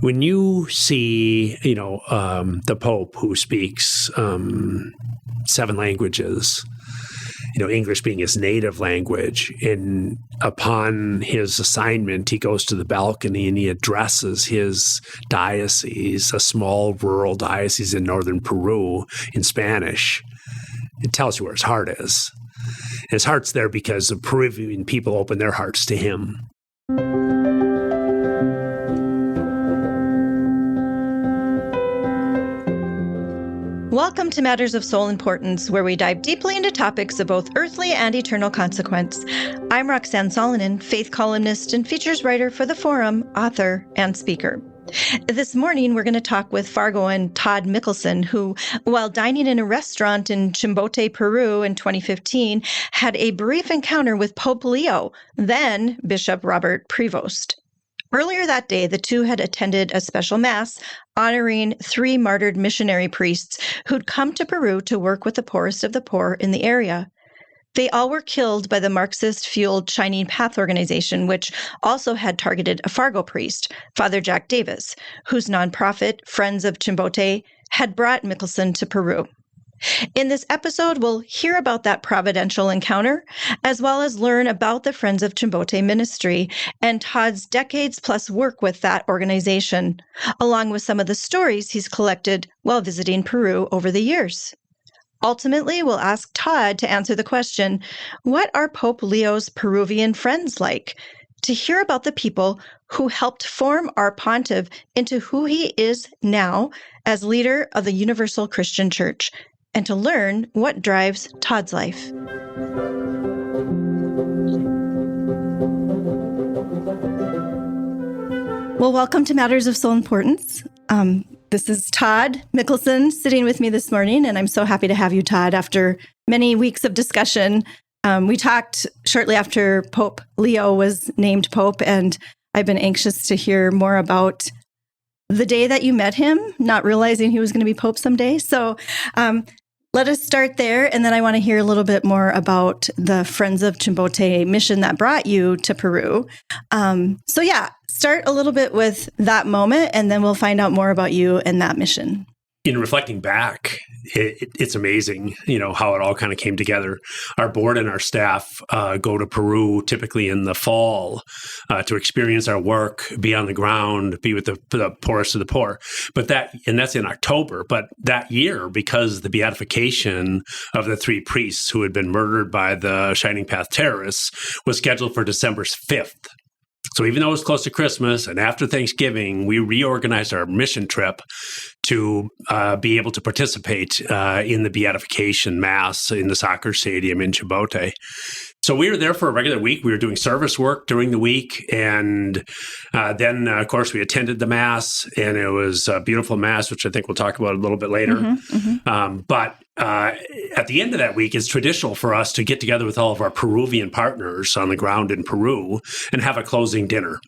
When you see, the Pope who speaks 7 languages, English being his native language, and upon his assignment, he goes to the balcony and he addresses his diocese, a small rural diocese in northern Peru, in Spanish. It tells you where his heart is. And his heart's there because the Peruvian people open their hearts to him. Welcome to Matters of Soul Importance, where we dive deeply into topics of both earthly and eternal consequence. I'm Roxanne Solonin, faith columnist and features writer for The Forum, author, and speaker. This morning, we're going to talk with Fargoan Todd Mickelson, who, while dining in a restaurant in Chimbote, Peru in 2015, had a brief encounter with Pope Leo, then Bishop Robert Prevost. Earlier that day, the two had attended a special mass honoring 3 martyred missionary priests who'd come to Peru to work with the poorest of the poor in the area. They all were killed by the Marxist-fueled Shining Path organization, which also had targeted a Fargo priest, Father Jack Davis, whose nonprofit, Friends of Chimbote, had brought Mickelson to Peru. In this episode, we'll hear about that providential encounter, as well as learn about the Friends of Chimbote ministry and Todd's decades-plus work with that organization, along with some of the stories he's collected while visiting Peru over the years. Ultimately, we'll ask Todd to answer the question, what are Pope Leo's Peruvian friends like? To hear about the people who helped form our pontiff into who he is now as leader of the Universal Christian Church, and to learn what drives Todd's life. Well, welcome to Matters of Soul Importance. This is Todd Mickelson sitting with me this morning, and I'm so happy to have you, Todd. After many weeks of discussion, we talked shortly after Pope Leo was named Pope, and I've been anxious to hear more about the day that you met him, not realizing he was going to be Pope someday. So let us start there, and then I want to hear a little bit more about the Friends of Chimbote mission that brought you to Peru. Start a little bit with that moment, and then we'll find out more about you and that mission. In reflecting back, it's amazing, how it all kind of came together. Our board and our staff go to Peru typically in the fall to experience our work, be on the ground, be with the poorest of the poor. And that's in October. But that year, because the beatification of the 3 priests who had been murdered by the Shining Path terrorists was scheduled for December 5th. So even though it was close to Christmas and after Thanksgiving, we reorganized our mission trip to be able to participate in the beatification mass in the soccer stadium in Chimbote. So we were there for a regular week. We were doing service work during the week. And then, of course, we attended the mass, and it was a beautiful mass, which I think we'll talk about a little bit later. But at the end of that week, it's traditional for us to get together with all of our Peruvian partners on the ground in Peru and have a closing dinner.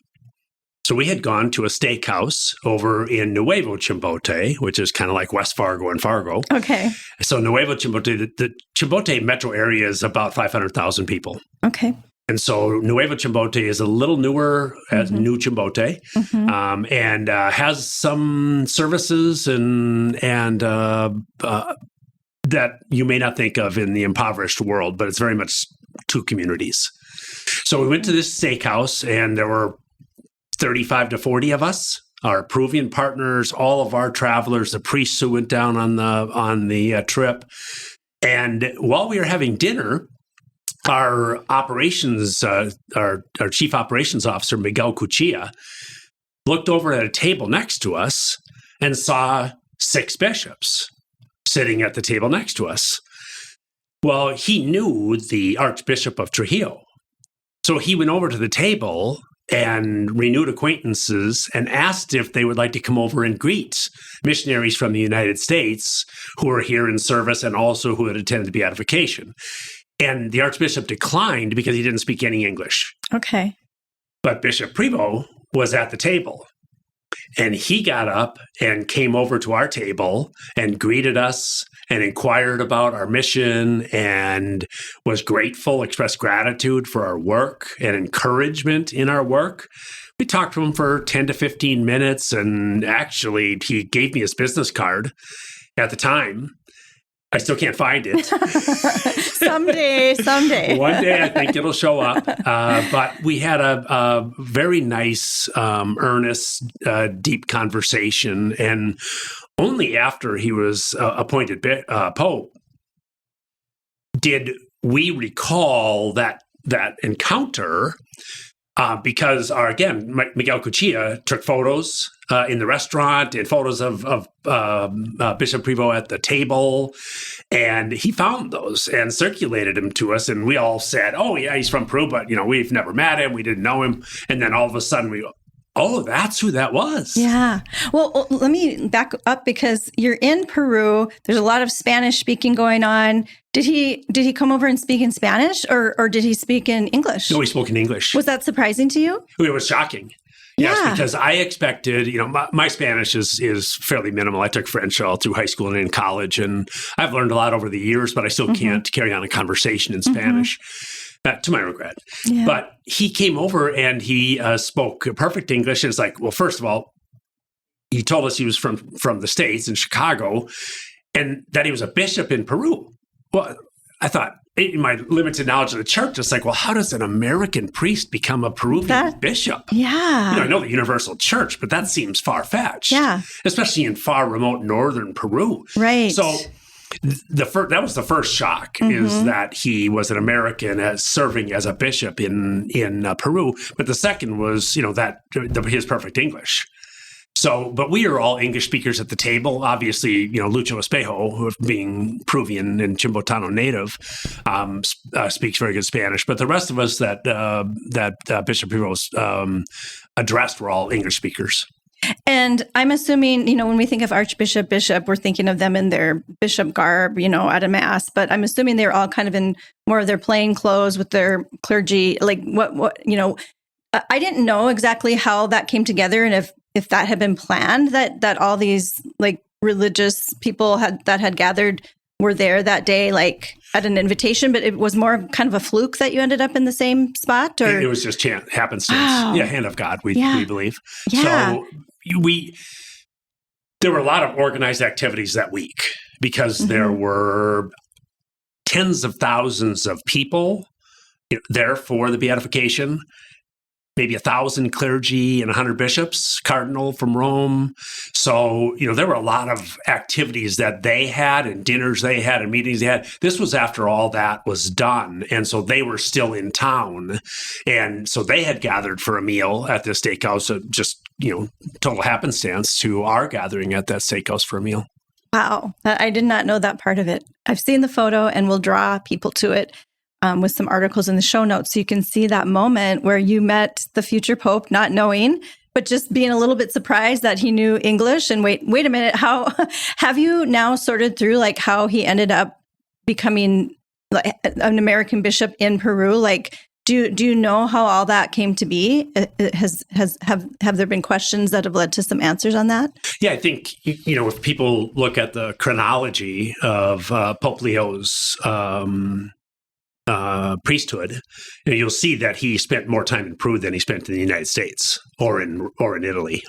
So we had gone to a steakhouse over in Nuevo Chimbote, which is kind of like West Fargo and Fargo. Okay. So Nuevo Chimbote, the Chimbote metro area is about 500,000 people. Okay. And so Nuevo Chimbote is a little newer as New Chimbote, and has some services and that you may not think of in the impoverished world, but it's very much 2 communities. So we went to this steakhouse, and there were 35 to 40 of us, our Peruvian partners, all of our travelers, the priests who went down on the trip. And while we were having dinner, our operations, our chief operations officer, Miguel Cuchilla, looked over at a table next to us and saw 6 bishops sitting at the table next to us. Well, he knew the Archbishop of Trujillo. So he went over to the table and renewed acquaintances and asked if they would like to come over and greet missionaries from the United States who were here in service and also who had attended the beatification. And the Archbishop declined because he didn't speak any English. Okay. But Bishop Prevost was at the table. And he got up and came over to our table and greeted us and inquired about our mission and was grateful, expressed gratitude for our work and encouragement in our work. We talked to him for 10 to 15 minutes, and actually he gave me his business card at the time. I still can't find it. Someday. One day I think it'll show up. But we had a very nice, earnest, deep conversation. And only after he was appointed Pope did we recall that encounter. Because Miguel Cuchilla took photos in the restaurant and photos of Bishop Prevost at the table, and he found those and circulated them to us, and we all said, "Oh yeah, he's from Peru, but we've never met him, we didn't know him." And then all of a sudden we go, "Oh, that's who that was." Yeah. Well, let me back up because you're in Peru. There's a lot of Spanish speaking going on. Did he come over and speak in Spanish or did he speak in English? No, he spoke in English. Was that surprising to you? It was shocking. Yes, because I expected, my Spanish is fairly minimal. I took French all through high school and in college, and I've learned a lot over the years, but I still can't carry on a conversation in Spanish. To my regret. Yeah. But he came over and he spoke perfect English. And it's like, well, first of all, he told us he was from the States in Chicago and that he was a bishop in Peru. Well, I thought, in my limited knowledge of the church, it's like, well, how does an American priest become a Peruvian bishop? Yeah. I know the Universal Church, but that seems far-fetched. Yeah. Especially in far remote northern Peru. Right. So that was the first shock, is that he was an American serving as a bishop in Peru. But the second was, his perfect English. So, but we are all English speakers at the table. Obviously, Lucho Espejo, who being Peruvian and Chimbotano native, speaks very good Spanish. But the rest of us that Bishop Prevost addressed were all English speakers. And I'm assuming, when we think of Archbishop, Bishop, we're thinking of them in their bishop garb, at a mass. But I'm assuming they're all kind of in more of their plain clothes with their clergy. Like I didn't know exactly how that came together, and if that had been planned, that all these like religious people that had gathered were there that day, like at an invitation, but it was more kind of a fluke that you ended up in the same spot, or it was just happenstance. Wow. Yeah, hand of God, we believe. Yeah. So there were a lot of organized activities that week because there were tens of thousands of people there for the beatification. Maybe 1,000 clergy and 100 bishops, cardinal from Rome. So, there were a lot of activities that they had and dinners they had and meetings they had. This was after all that was done. And so they were still in town. And so they had gathered for a meal at this steakhouse, just, total happenstance to our gathering at that steakhouse for a meal. Wow. I did not know that part of it. I've seen the photo and we'll draw people to it. With some articles in the show notes. So you can see that moment where you met the future Pope, not knowing, but just being a little bit surprised that he knew English. And wait a minute, how have you now sorted through like how he ended up becoming like an American bishop in Peru? Like, do you know how all that came to be? Have there been questions that have led to some answers on that? Yeah, I think, if people look at the chronology of Pope Leo's priesthood, you'll see that he spent more time in Peru than he spent in the United States or in Italy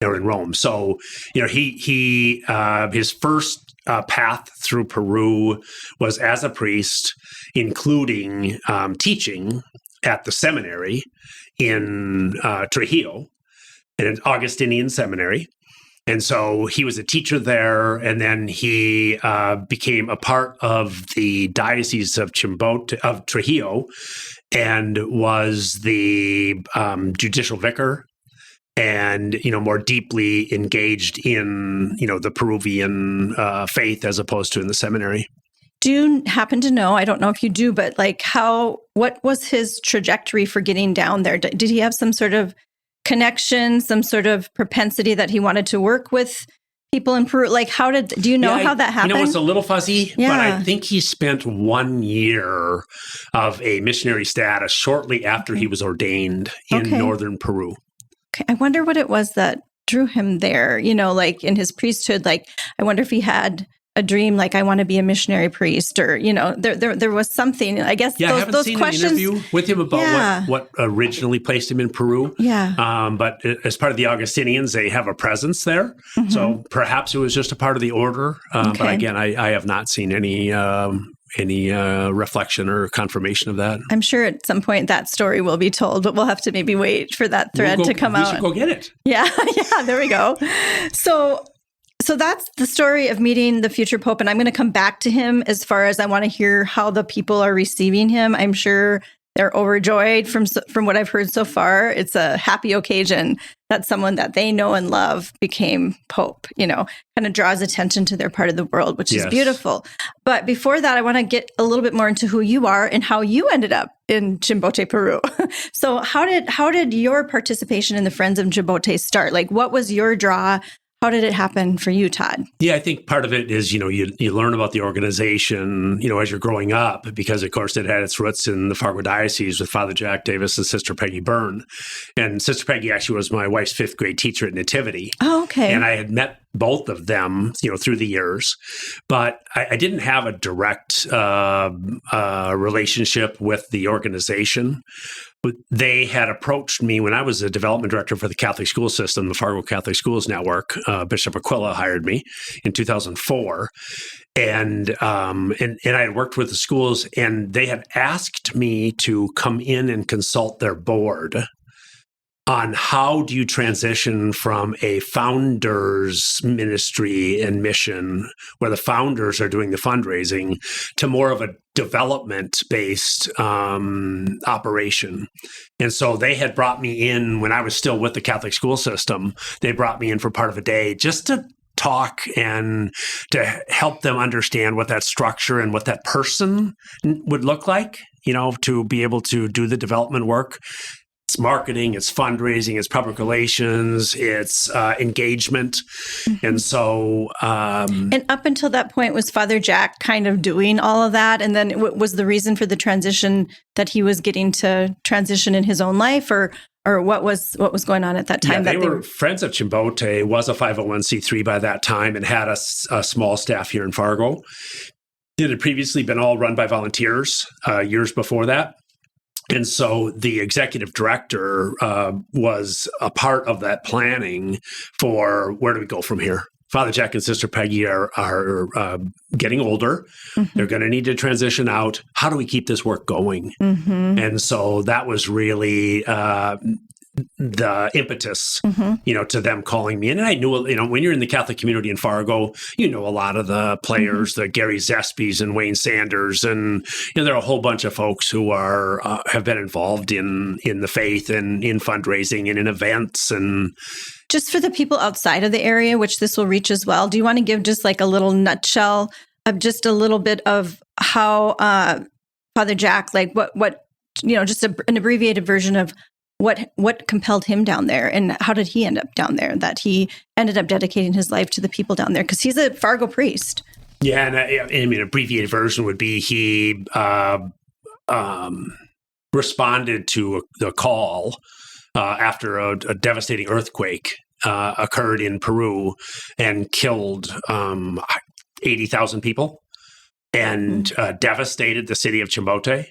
or in Rome. So, he his first path through Peru was as a priest, including teaching at the seminary in Trujillo, an Augustinian seminary. And so he was a teacher there, and then he became a part of the Diocese of Trujillo, and was the judicial vicar, and more deeply engaged in the Peruvian faith as opposed to in the seminary. Do you happen to know? I don't know if you do, but like what was his trajectory for getting down there? Did he have some sort of connection, some sort of propensity that he wanted to work with people in Peru? Like, do you know how that happened? It's a little fuzzy, but I think he spent 1 year of a missionary status shortly after he was ordained in northern Peru. Okay. I wonder what it was that drew him there, like in his priesthood. Like, I wonder if he had a dream like I want to be a missionary priest, or there was something. I guess I haven't those seen questions. An interview with him about what originally placed him in Peru. But as part of the Augustinians, they have a presence there, so perhaps it was just a part of the order. But again, I have not seen any reflection or confirmation of that. I'm sure at some point that story will be told, but we'll have to maybe wait for that thread to come out. We should go get it. Yeah, there we go. So that's the story of meeting the future pope, and I'm going to come back to him as far as I want to hear how the people are receiving him. I'm sure they're overjoyed from what I've heard so far. It's a happy occasion that someone that they know and love became pope, kind of draws attention to their part of the world, which is beautiful. But before that, I want to get a little bit more into who you are and how you ended up in Chimbote, Peru. So how did your participation in the Friends of Chimbote start? Like, what was your draw? How did it happen for you, Todd? Yeah, I think part of it is, you learn about the organization, as you're growing up, because, of course, it had its roots in the Fargo Diocese with Father Jack Davis and Sister Peggy Byrne. And Sister Peggy actually was my wife's fifth grade teacher at Nativity. Oh, okay. And I had met both of them, through the years, but I didn't have a direct relationship with the organization. They had approached me when I was a development director for the Catholic school system, the Fargo Catholic Schools Network. Bishop Aquila hired me in 2004. And I had worked with the schools, and they had asked me to come in and consult their board on how do you transition from a founder's ministry and mission, where the founders are doing the fundraising, to more of a development-based operation. And so they had brought me in when I was still with the Catholic school system. They brought me in for part of a day just to talk and to help them understand what that structure and what that person would look like, to be able to do the development work. It's marketing, it's fundraising, it's public relations, it's engagement. And so... and up until that point, was Father Jack kind of doing all of that? And then was the reason for the transition that he was getting to transition in his own life, or what was going on at that time? Yeah, they were Friends of Chimbote, was a 501c3 by that time, and had a small staff here in Fargo. It had previously been all run by volunteers years before that. And so the executive director was a part of that planning for where do we go from here. Father Jack and Sister Peggy are getting older. They're going to need to transition out. How do we keep this work going? And so that was really the impetus, to them calling me in. And I knew, when you're in the Catholic community in Fargo, a lot of the players, the Gary Zespies and Wayne Sanders, and there are a whole bunch of folks who are have been involved in the faith and in fundraising and in events. And just for the people outside of the area, which this will reach as well, do you want to give just like a little nutshell of just a little bit of how Father Jack, like what just an abbreviated version of what compelled him down there, and how did he end up down there, that he ended up dedicating his life to the people down there? Because he's a Fargo priest. Yeah, and an abbreviated version would be he responded to the call after a devastating earthquake occurred in Peru and killed 80,000 people and devastated the city of Chimbote.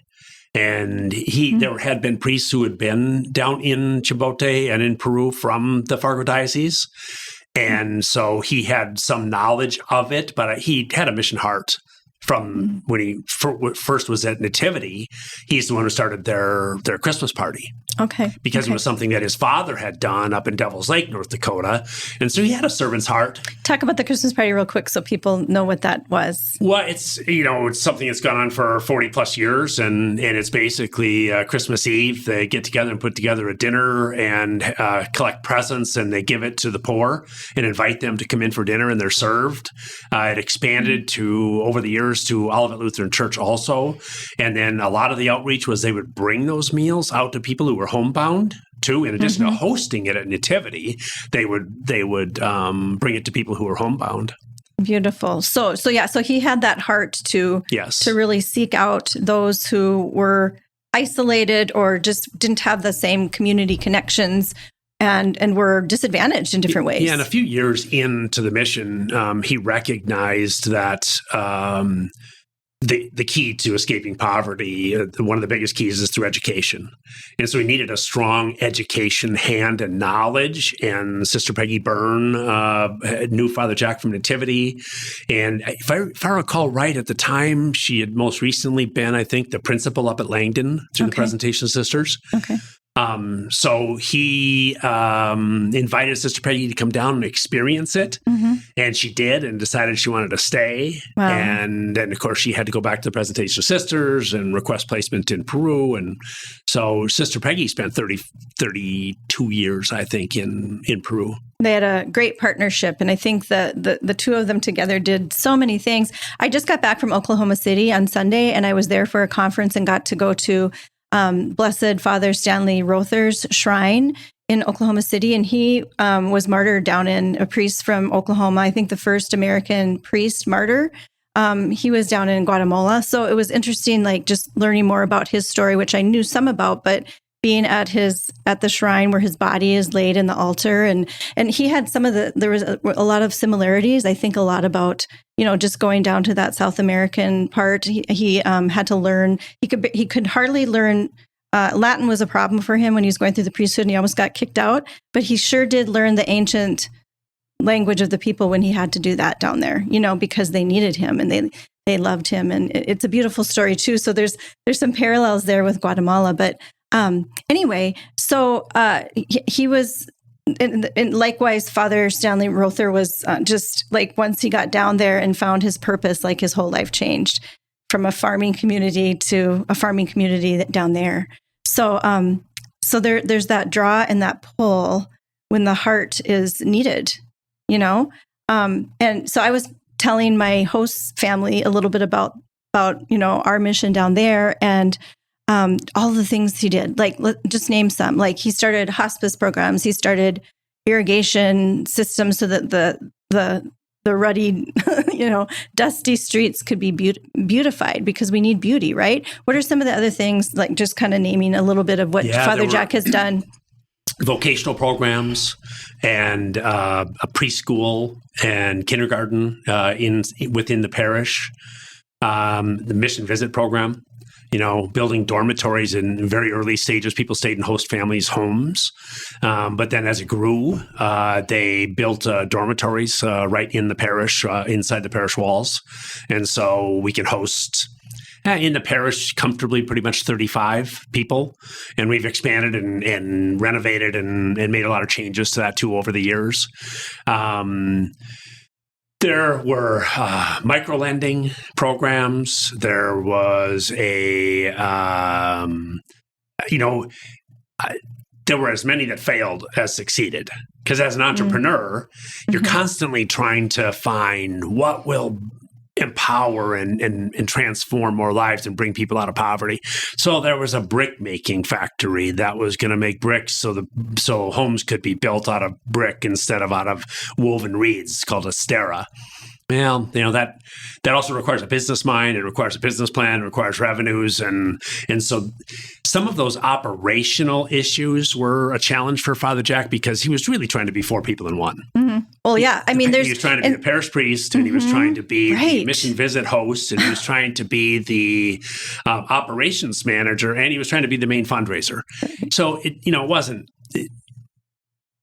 And there had been priests who had been down in Chimbote and in Peru from the Fargo Diocese. And so he had some knowledge of it, but he had a mission heart from when he first was at Nativity. He's the one who started their Christmas party. Okay. Because it was something that his father had done up in Devil's Lake, North Dakota. And so he had a servant's heart. Talk about the Christmas party real quick so people know what that was. Well, it's something that's gone on for 40 plus years. And it's basically Christmas Eve. They get together and put together a dinner and collect presents, and they give it to the poor and invite them to come in for dinner, and they're served. It expanded over the years to Olivet Lutheran Church also. And then a lot of the outreach was they would bring those meals out to people who were homebound too. In addition to hosting it at Nativity, they would bring it to people who were homebound. Beautiful. So he had that heart to really seek out those who were isolated or just didn't have the same community connections and were disadvantaged in different ways. Yeah, and a few years into the mission, he recognized that the key to escaping poverty, one of the biggest keys, is through education. And so he needed a strong education hand and knowledge. And Sister Peggy Byrne knew Father Jack from Nativity. And if I recall right, at the time, she had most recently been, I think, the principal up at Langdon through the Presentation Sisters. Okay. So he invited Sister Peggy to come down and experience it. And she did, and decided she wanted to stay. Wow. And then, of course, she had to go back to the Presentation Sisters and request placement in Peru. And so Sister Peggy spent 32 years, I think, in Peru. They had a great partnership, and I think the two of them together did so many things. I just got back from Oklahoma City on Sunday, and I was there for a conference and got to go to Blessed Father Stanley Rother's shrine in Oklahoma City, and he was martyred down in, a priest from Oklahoma, I think the first American priest martyr. He was down in Guatemala. So it was interesting, like just learning more about his story, which I knew some about, but being at the shrine where his body is laid in the altar. And he had there was a lot of similarities. I think a lot about, just going down to that South American part. He had to learn, he could hardly learn. Latin was a problem for him when he was going through the priesthood, and he almost got kicked out. But he sure did learn the ancient language of the people when he had to do that down there, because they needed him and they loved him. And it's a beautiful story too. So there's some parallels there with Guatemala. But anyway, so he was, and likewise, Father Stanley Rother was just like, once he got down there and found his purpose, like his whole life changed from a farming community to a farming community down there. So, there's that draw and that pull when the heart is needed, and so I was telling my host family a little bit about our mission down there and all the things he did. Like, just name some. Like, he started hospice programs. He started irrigation systems so that the ruddy, dusty streets could be beautified, because we need beauty, right? What are some of the other things, like just kind of naming a little bit of what Father Jack has done? Vocational programs and a preschool and kindergarten within the parish. The mission visit program. Building dormitories in very early stages. People stayed in host families' homes. But then as it grew, they built dormitories right in the parish, inside the parish walls. And so we can host in the parish comfortably pretty much 35 people. And we've expanded and renovated and made a lot of changes to that too over the years. There were micro-lending programs. There was there were as many that failed as succeeded. Because as an entrepreneur, you're constantly trying to find what will empower and transform more lives and bring people out of poverty. So there was a brick making factory that was going to make bricks so homes could be built out of brick instead of out of woven reeds. It's called Astera. Well, that also requires a business mind. It requires a business plan. It requires revenues, and so some of those operational issues were a challenge for Father Jack, because he was really trying to be four people in one. Mm-hmm. Well, yeah, he was trying to be the parish priest, and he was trying to be the mission visit host, and he was trying to be the operations manager, and he was trying to be the main fundraiser. So it wasn't.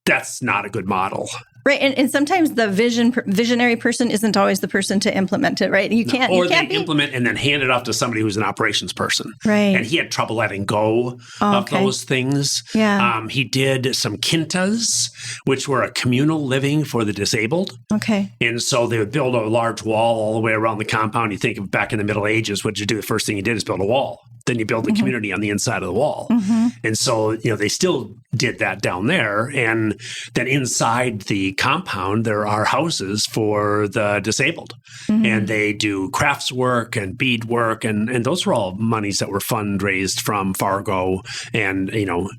That's not a good model. Right. And sometimes the visionary person isn't always the person to implement it, right? You can't implement and then hand it off to somebody who's an operations person. Right. And he had trouble letting go of those things. Yeah. He did some quintas, which were a communal living for the disabled. Okay. And so they would build a large wall all the way around the compound. You think of back in the Middle Ages, what you do, the first thing you did is build a wall. Then you build the community on the inside of the wall. Mm-hmm. And so, they still did that down there. And then inside the compound, there are houses for the disabled. Mm-hmm. And they do crafts work and bead work. And those were all monies that were fundraised from Fargo. And,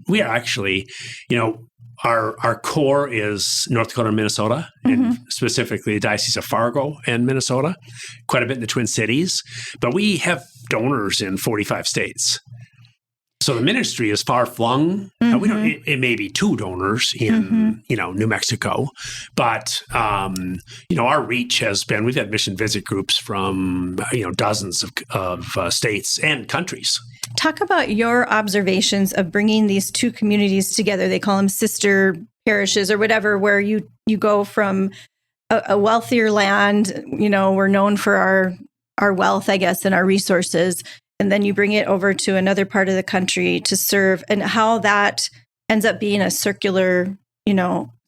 we are actually, our core is North Dakota and Minnesota, and specifically the Diocese of Fargo and Minnesota, quite a bit in the Twin Cities. But we have donors in 45 states. So the ministry is far flung. We don't. It may be 2 donors in New Mexico, but our reach has been. We've had mission visit groups from dozens of states and countries. Talk about your observations of bringing these 2 communities together. They call them sister parishes or whatever, where you go from a wealthier land. We're known for our wealth, I guess, and our resources. And then you bring it over to another part of the country to serve, and how that ends up being a circular,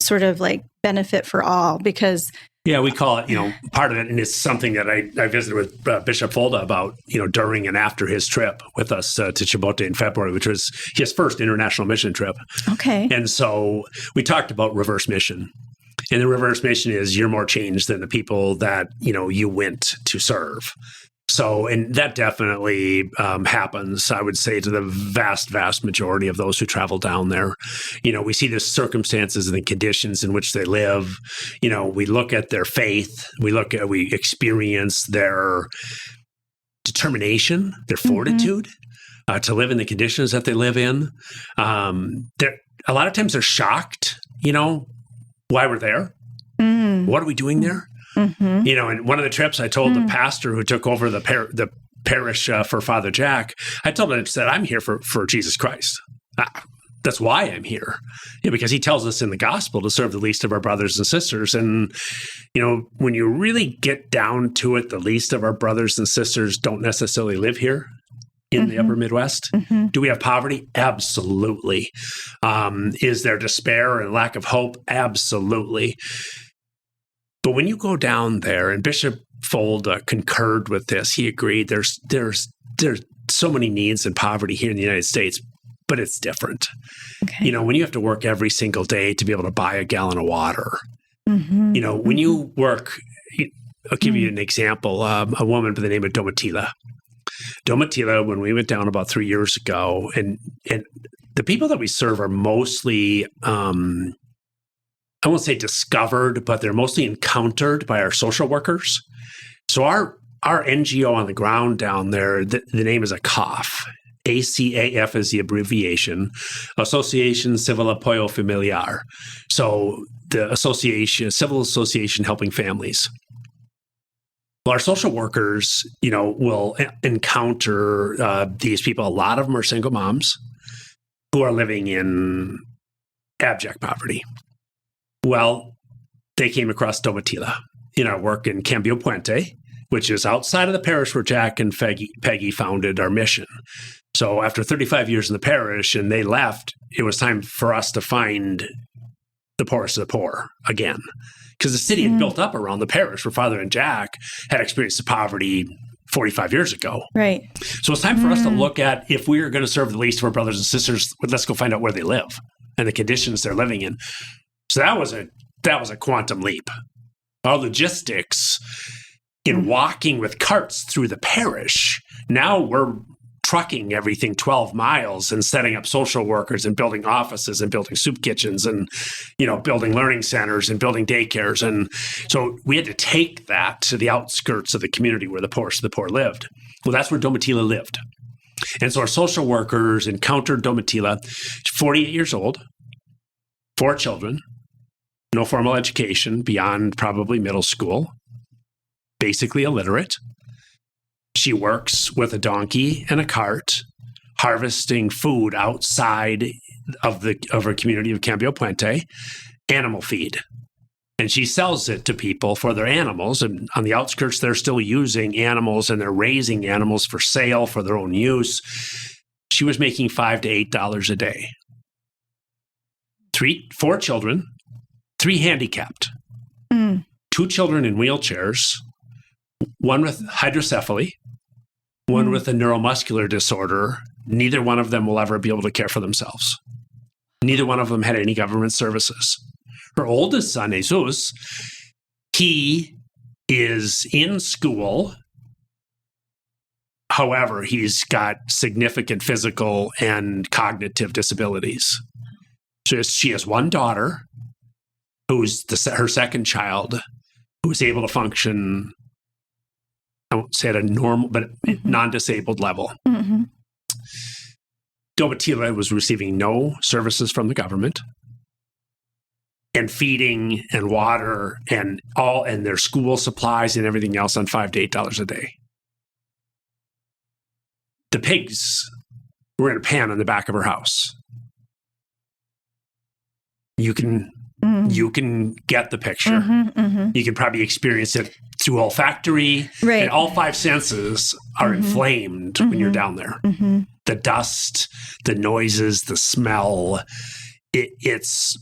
sort of like benefit for all. Because we call it, part of it, and it's something that I visited with Bishop Folda about, during and after his trip with us to Chimbote in February, which was his first international mission trip. Okay. And so we talked about reverse mission. And the reverse mission is you're more changed than the people that, you went to serve. So, and that definitely happens, I would say, to the vast, vast majority of those who travel down there. We see the circumstances and the conditions in which they live. We look at their faith. We experience their determination, their fortitude to live in the conditions that they live in. A lot of times they're shocked, why we're there. What are we doing there? And one of the trips I told the pastor who took over the parish for Father Jack, I told him that I'm here for Jesus Christ. That's why I'm here, because he tells us in the gospel to serve the least of our brothers and sisters. And, when you really get down to it, the least of our brothers and sisters don't necessarily live here in the upper Midwest. Do we have poverty? Absolutely. Is there despair and lack of hope? Absolutely. But when you go down there, and Bishop Folda concurred with this, he agreed there's so many needs and poverty here in the United States, but it's different. Okay. When you have to work every single day to be able to buy a gallon of water, when you work, I'll give you an example, a woman by the name of Domitila. Domitila, when we went down about 3 years ago, and the people that we serve are mostly, I won't say discovered, but they're mostly encountered by our social workers. So our NGO on the ground down there, the name is ACAF. ACAF is the abbreviation, Association Civil Apoyo Familiar. So the civil association helping families. Well, our social workers, will encounter these people. A lot of them are single moms who are living in abject poverty. Well, they came across Domitila in our work in Cambio Puente, which is outside of the parish where Jack and Peggy founded our mission. So after 35 years in the parish and they left, it was time for us to find the poorest of the poor again. Because the city had built up around the parish where Father and Jack had experienced the poverty 45 years ago. Right. So it's time for us to look at, if we are going to serve the least of our brothers and sisters, let's go find out where they live and the conditions they're living in. So that was a quantum leap. Our logistics in walking with carts through the parish, now we're trucking everything 12 miles and setting up social workers and building offices and building soup kitchens and, building learning centers and building daycares. And so we had to take that to the outskirts of the community where the poorest of the poor lived. Well, that's where Domitila lived. And so our social workers encountered Domitila, 48 years old, 4 children, no formal education beyond probably middle school, basically illiterate. She works with a donkey and a cart, harvesting food outside of her community of Cambio Puente, animal feed. And she sells it to people for their animals. And on the outskirts, they're still using animals and they're raising animals for sale for their own use. She was making $5 to $8 a day. 4 children, 3 handicapped, 2 children in wheelchairs, 1 with hydrocephaly, 1 with a neuromuscular disorder. Neither one of them will ever be able to care for themselves. Neither one of them had any government services. Her oldest son, Jesus, he is in school. However, he's got significant physical and cognitive disabilities. So she has 1 daughter, who's her second child, who is able to function, I won't say at a normal, but non-disabled level. Domitila was receiving no services from the government, and feeding and water and their school supplies and everything else on $5 to $8 a day. The pigs were in a pan on the back of her house. You can get the picture. You can probably experience it through olfactory. Right. And all 5 senses are inflamed when you're down there. The dust, the noises, the smell. It's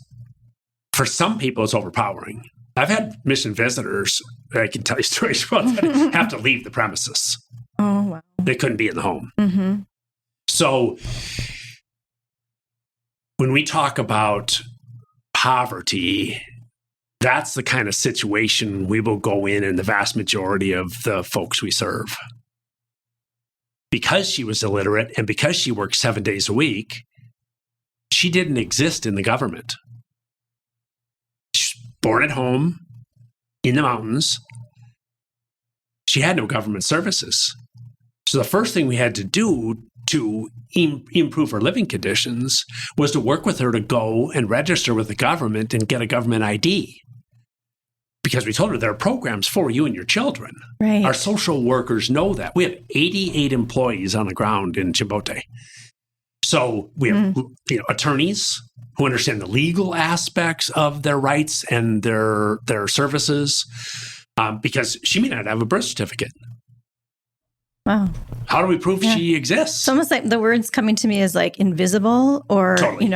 for some people, it's overpowering. I've had mission visitors, I can tell you stories about that, have to leave the premises. Oh, wow. They couldn't be in the home. So when we talk about poverty, that's the kind of situation we will go in the vast majority of the folks we serve. Because she was illiterate and because she worked 7 days a week, she didn't exist in the government. She's born at home in the mountains. She had no government services. So the first thing we had to do to improve her living conditions was to work with her to go and register with the government and get a government ID. Because we told her there are programs for you and your children. Right. Our social workers know that. We have 88 employees on the ground in Chimbote. So we have attorneys who understand the legal aspects of their rights and their services, because she may not have a birth certificate. Wow. How do we prove she exists? It's almost like the words coming to me is like invisible or, Totally.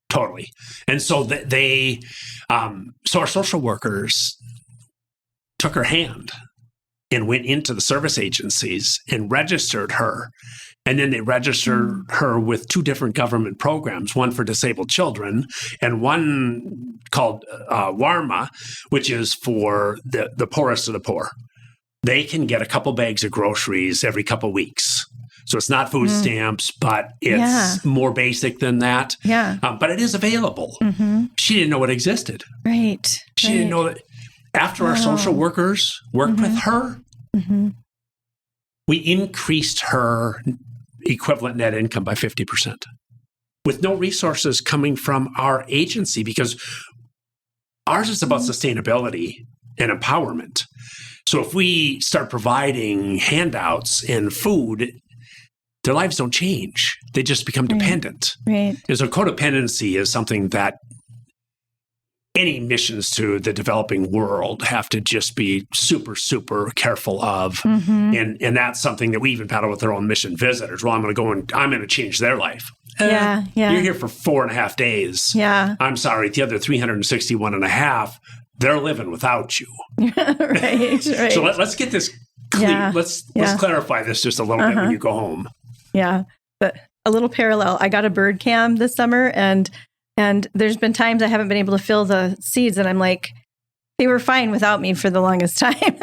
Totally. And so so our social workers took her hand and went into the service agencies and registered her. And then they registered her with 2 different government programs, one for disabled children and one called WARMA, which is for the poorest of the poor. They can get a couple bags of groceries every couple weeks. So it's not food stamps, but it's more basic than that. Yeah. But it is available. She didn't know it existed. Right. She didn't know that. After our social workers worked with her, we increased her equivalent net income by 50%. With no resources coming from our agency, because ours is about sustainability and empowerment. So if we start providing handouts and food, their lives don't change. They just become dependent. Right. And so codependency is something that any missions to the developing world have to just be super, super careful of. And that's something that we even battle with our own mission visitors. Well, I'm going to go and I'm going to change their life. Yeah. You're here for 4.5 days. Yeah. I'm sorry. The other 361 and a half, they're living without you. Right. So let's get this clear. Yeah. Let's clarify this just a little bit when you go home. Yeah. But a little parallel. I got a bird cam this summer and there's been times I haven't been able to fill the seeds and I'm like, they were fine without me for the longest time.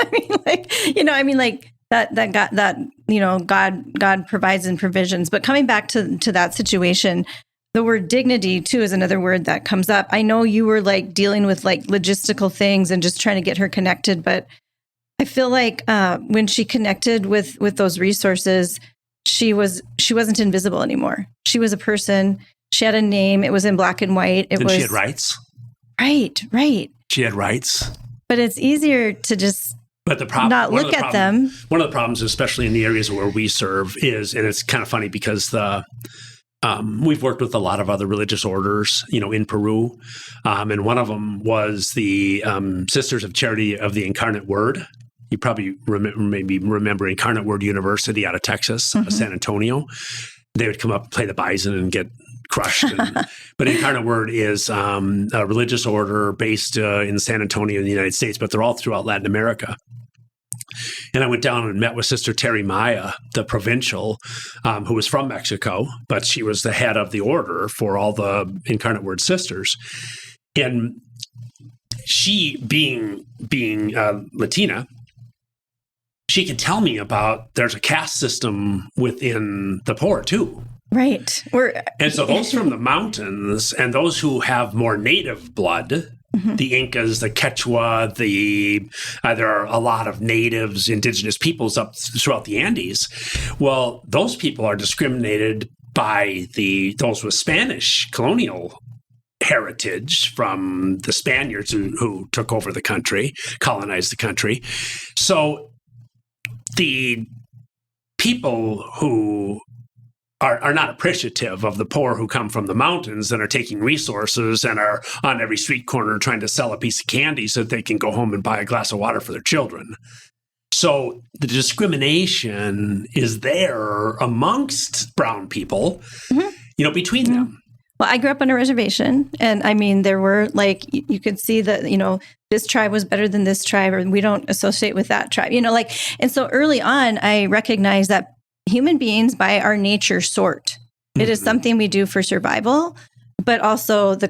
God provides and provisions. But coming back to that situation, the word dignity too is another word that comes up. I know you were like dealing with like logistical things and just trying to get her connected, but I feel like when she connected with those resources, she wasn't invisible anymore. She was a person. She had a name. It was in black and white. She had rights. Right. She had rights. But it's easier to just not look at them. One of the problems, especially in the areas where we serve, is, and it's kind of funny because we've worked with a lot of other religious orders, in Peru, and one of them was the Sisters of Charity of the Incarnate Word. You probably remember Incarnate Word University out of Texas, San Antonio. They would come up and play the bison and get crushed. But Incarnate Word is a religious order based in San Antonio in the United States, but they're all throughout Latin America. And I went down and met with Sister Terry Maya, the provincial, who was from Mexico, but she was the head of the order for all the Incarnate Word sisters. And she, being Latina, she could tell me about there's a caste system within the poor too. Right. And so those from the mountains and those who have more native blood, the Incas, the Quechua, there are a lot of natives, indigenous peoples up throughout the Andes. Well, those people are discriminated by those with Spanish colonial heritage from the Spaniards who took over the country, colonized the country. So the people who are not appreciative of the poor who come from the mountains and are taking resources and are on every street corner trying to sell a piece of candy so that they can go home and buy a glass of water for their children. So the discrimination is there amongst brown people, between them. Well, I grew up on a reservation, and I mean, there were you could see that, this tribe was better than this tribe, or we don't associate with that tribe, and so early on, I recognized that human beings by our nature sort. It is something we do for survival, but also the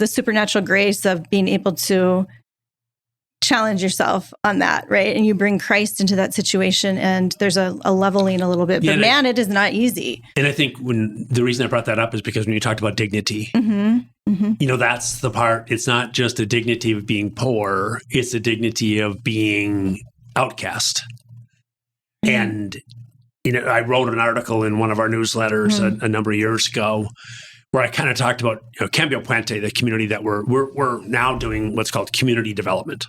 supernatural grace of being able to challenge yourself on that, right? And you bring Christ into that situation, and there's a leveling a little bit. But it is not easy. And I think the reason I brought that up is because when you talked about dignity, that's the part. It's not just a dignity of being poor; it's a dignity of being outcast. And I wrote an article in one of our newsletters a number of years ago where I kind of talked about Chimbote Puente, the community that we're now doing what's called community development.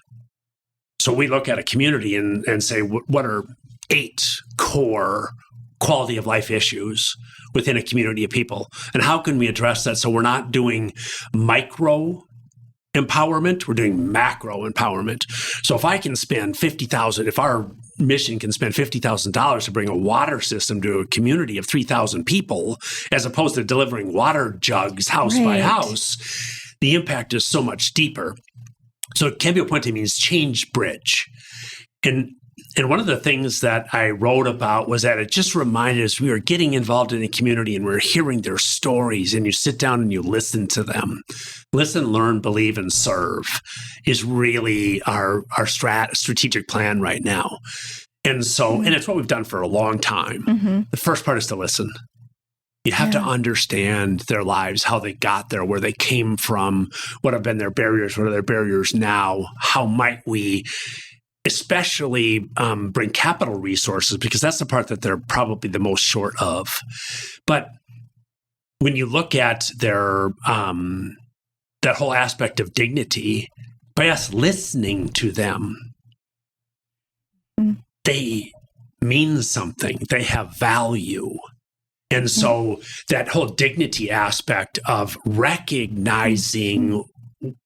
So we look at a community and say, what are 8 core quality of life issues within a community of people? And how can we address that so we're not doing micro empowerment, we're doing macro empowerment. So if I can spend $50,000, if our mission can spend $50,000 to bring a water system to a community of 3,000 people, as opposed to delivering water jugs house by house, the impact is so much deeper. So Chimbote Puente means change bridge. And one of the things that I wrote about was that it just reminded us we were getting involved in a community and we're hearing their stories, and you sit down and you listen to them. Listen, learn, believe, and serve is really our strategic plan right now. And so, and it's what we've done for a long time. The first part is to listen. You have to understand their lives, how they got there, where they came from, what have been their barriers, what are their barriers now, how might we especially bring capital resources, because that's the part that they're probably the most short of. But when you look at their that whole aspect of dignity, by us listening to them, they mean something. They have value. And so that whole dignity aspect of recognizing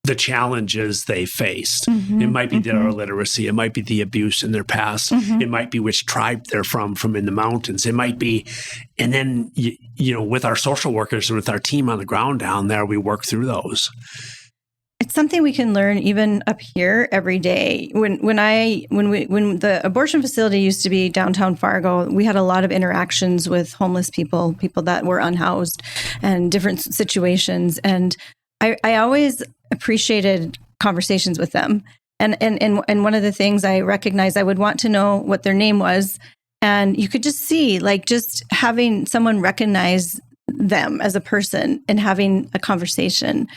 the challenges they faced. It might be their illiteracy. It might be the abuse in their past. It might be which tribe they're from in the mountains. It might be, and then, with our social workers and with our team on the ground down there, we work through those. It's something we can learn even up here every day. When the abortion facility used to be downtown Fargo, we had a lot of interactions with homeless people that were unhoused, and different situations. And I always appreciated conversations with them. And one of the things I recognized, I would want to know what their name was. And you could just see, just having someone recognize them as a person and having a conversation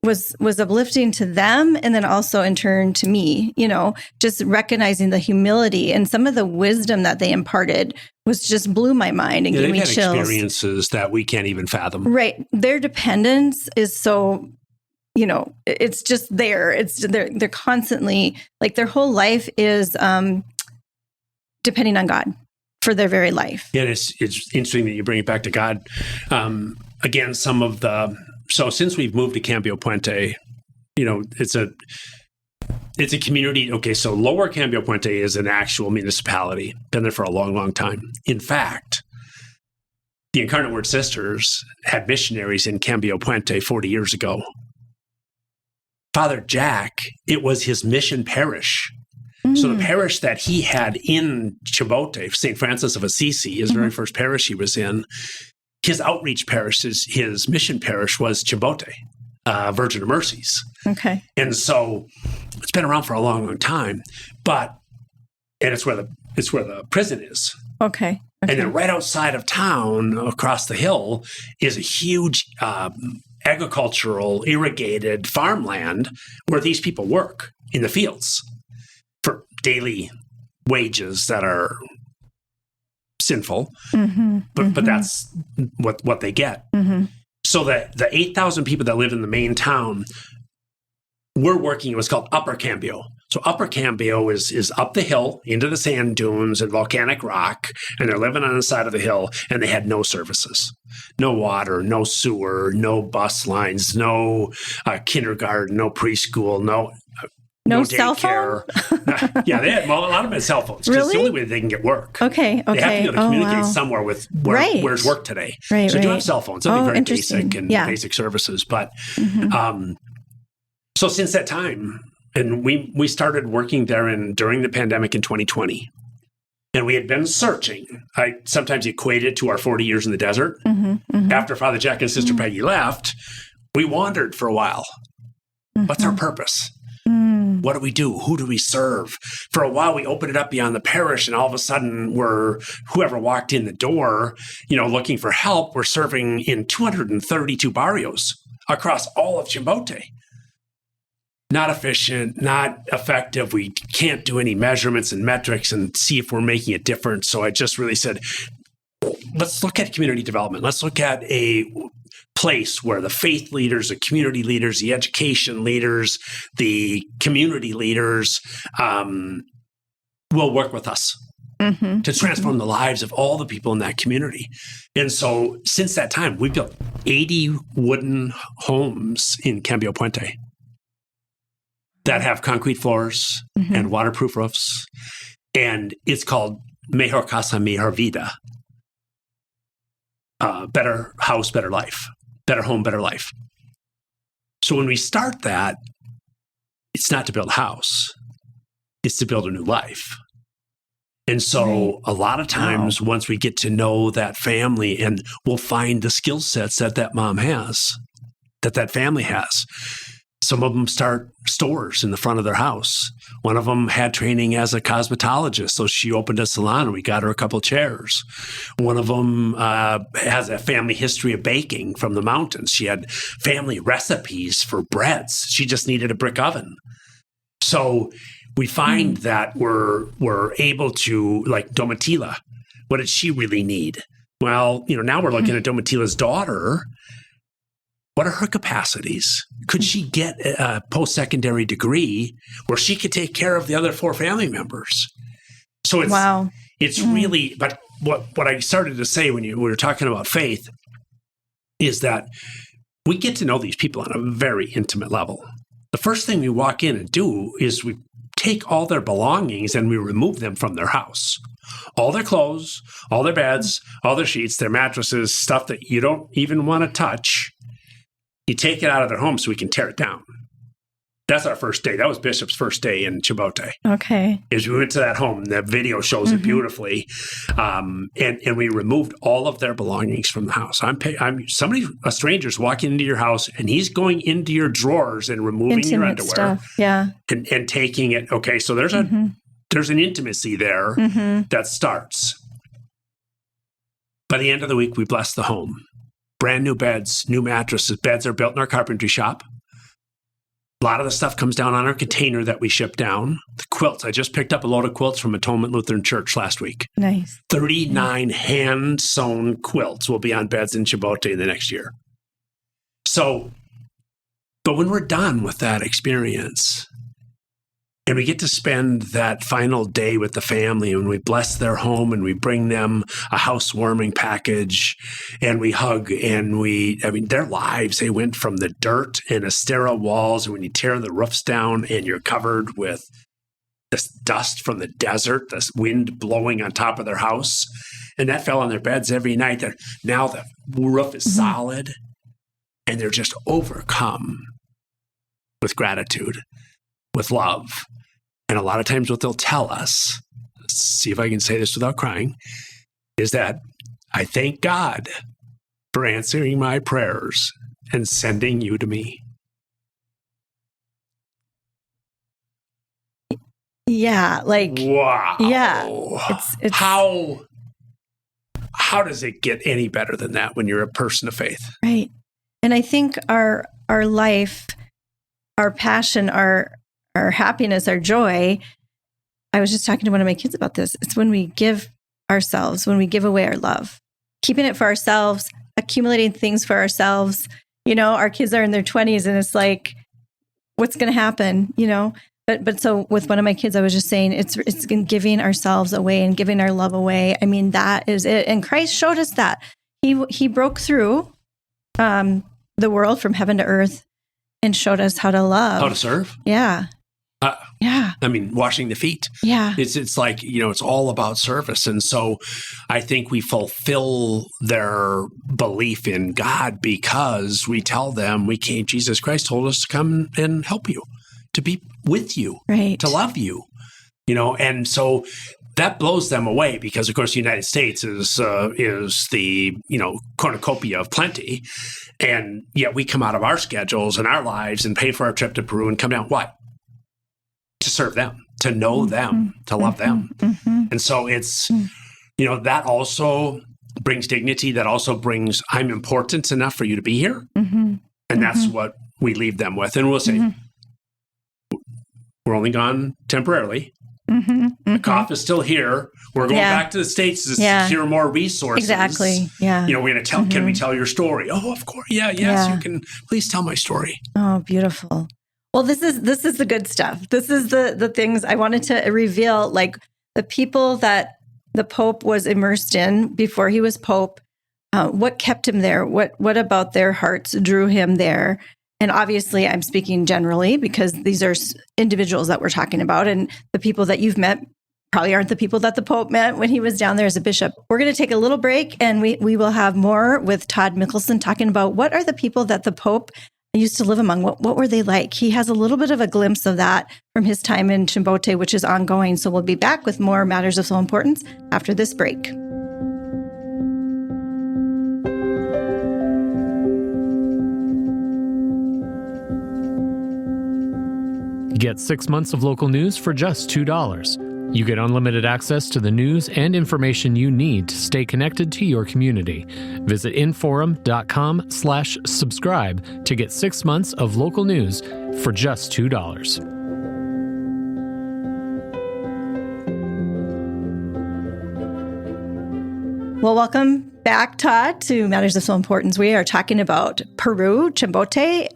was uplifting to them, and then also in turn to me, just recognizing the humility and some of the wisdom that they imparted was just blew my mind and gave me chills. Experiences that we can't even fathom. Right. Their dependence is so, it's just there. They're constantly, their whole life is depending on God for their very life. Yeah, it's interesting that you bring it back to God. Again, so since we've moved to Chimbote Puente, it's a community. Okay, so Lower Chimbote Puente is an actual municipality. Been there for a long, long time. In fact, the Incarnate Word Sisters had missionaries in Chimbote Puente 40 years ago. Father Jack, it was his mission parish. So the parish that he had in Chimbote, St. Francis of Assisi, his very first parish he was in, his outreach parish, his mission parish was Chimbote, Virgin of Mercies. Okay. And so it's been around for a long, long time, and it's where the prison is. Okay. And then right outside of town, across the hill, is a huge agricultural, irrigated farmland where these people work in the fields for daily wages that are sinful, but that's what they get. So that the 8,000 people that live in the main town, we're working, it was called Upper Cambio. So Upper Cambio is up the hill into the sand dunes and volcanic rock, and they're living on the side of the hill, and they had no services, no water, no sewer, no bus lines, no kindergarten, no preschool, no cell daycare. Yeah, they had, well, a lot of them had cell phones because it's the only way they can get work. Okay. They have to be able to communicate somewhere with where's work today. So they do have cell phones, something very basic and basic services. But so since that time, and we started working there during the pandemic in 2020. And we had been searching. I sometimes equate it to our 40 years in the desert. After Father Jack and Sister Peggy left, we wandered for a while. What's our purpose? What do we do? Who do we serve? For a while, we opened it up beyond the parish, and all of a sudden, whoever walked in the door, looking for help, we're serving in 232 barrios across all of Chimbote. Not efficient, not effective. We can't do any measurements and metrics and see if we're making a difference. So I just really said, let's look at community development. Let's look at a place where the faith leaders, the community leaders, the education leaders, the community leaders will work with us to transform the lives of all the people in that community. And so since that time, we've built 80 wooden homes in Cambio Puente that have concrete floors and waterproof roofs. And it's called Mejor Casa, Mejor Vida. Better house, better life. Better home, better life. So when we start that, it's not to build a house. It's to build a new life. And so a lot of times once we get to know that family, and we'll find the skill sets that mom has, that family has. Some of them start stores in the front of their house. One of them had training as a cosmetologist, so she opened a salon and we got her a couple chairs. One of them has a family history of baking from the mountains. She had family recipes for breads. She just needed a brick oven. So we find that we're able to, like Domitila, what did she really need? Well, now we're looking at Domitila's daughter. What are her capacities? Could she get a post-secondary degree where she could take care of the other 4 family members? So it's really, but what I started to say when we were talking about faith is that we get to know these people on a very intimate level. The first thing we walk in and do is we take all their belongings and we remove them from their house. All their clothes, all their beds, all their sheets, their mattresses, stuff that you don't even want to touch. You take it out of their home so we can tear it down. That's our first day. That was Bishop's first day in Chimbote. Okay. As we went to that home, that video shows it beautifully. And we removed all of their belongings from the house. A stranger's walking into your house and he's going into your drawers and removing intimate your underwear. Stuff. Yeah. And taking it. Okay. So there's an intimacy there that starts. By the end of the week, we bless the home. Brand new beds, new mattresses. Beds are built in our carpentry shop. A lot of the stuff comes down on our container that we ship down. The quilts. I just picked up a load of quilts from Atonement Lutheran Church last week. Nice. 39 hand-sewn quilts will be on beds in Chimbote in the next year. So, but when we're done with that experience, and we get to spend that final day with the family and we bless their home and we bring them a housewarming package and we hug and their lives, they went from the dirt and the sterile walls, and when you tear the roofs down and you're covered with this dust from the desert, this wind blowing on top of their house, and that fell on their beds every night. Now the roof is solid and they're just overcome with gratitude, with love. And a lot of times what they'll tell us, let's see if I can say this without crying, is that I thank God for answering my prayers and sending you to me. Yeah, wow. Yeah. It's how does it get any better than that when you're a person of faith? Right. And I think our life, our passion, our happiness, our joy. I was just talking to one of my kids about this. It's when we give ourselves, when we give away our love, keeping it for ourselves, accumulating things for ourselves. Our kids are in their 20s and it's like, what's going to happen, But so with one of my kids, I was just saying it's in giving ourselves away and giving our love away. I mean, that is it. And Christ showed us that. He broke through the world from heaven to earth and showed us how to love. How to serve? Yeah. Yeah. I mean, washing the feet. Yeah. It's like, it's all about service. And so I think we fulfill their belief in God because we tell them Jesus Christ told us to come and help you, to be with you, right, to love you, and so that blows them away because, of course, the United States is the, cornucopia of plenty. And yet we come out of our schedules and our lives and pay for our trip to Peru and come down. Why? To serve them, to know them, to love them. And so it's, that also brings dignity. That also brings, I'm important enough for you to be here. And that's what we leave them with. And we'll say, we're only gone temporarily. The cough is still here. We're going back to the States to secure more resources. Exactly. Yeah. We're going to tell, can we tell your story? Oh, of course. Yes, you can. Please tell my story. Oh, beautiful. Well, this is the good stuff. This is the things I wanted to reveal, like the people that the Pope was immersed in before he was Pope. What kept him there? What about their hearts drew him there? And obviously, I'm speaking generally because these are individuals that we're talking about, and the people that you've met probably aren't the people that the Pope met when he was down there as a bishop. We're going to take a little break, and we will have more with Todd Mickelson talking about what are the people that the Pope used to live among. What were they like? He has a little bit of a glimpse of that from his time in Chimbote, which is ongoing. So we'll be back with more Matters of Soul Importance after this break. Get 6 months of local news for just $2. You get unlimited access to the news and information you need to stay connected to your community. Visit inforum.com/subscribe to get 6 months of local news for just $2. Well, welcome back, Todd, to Matters of Soul Importance. We are talking about Peru, Chimbote,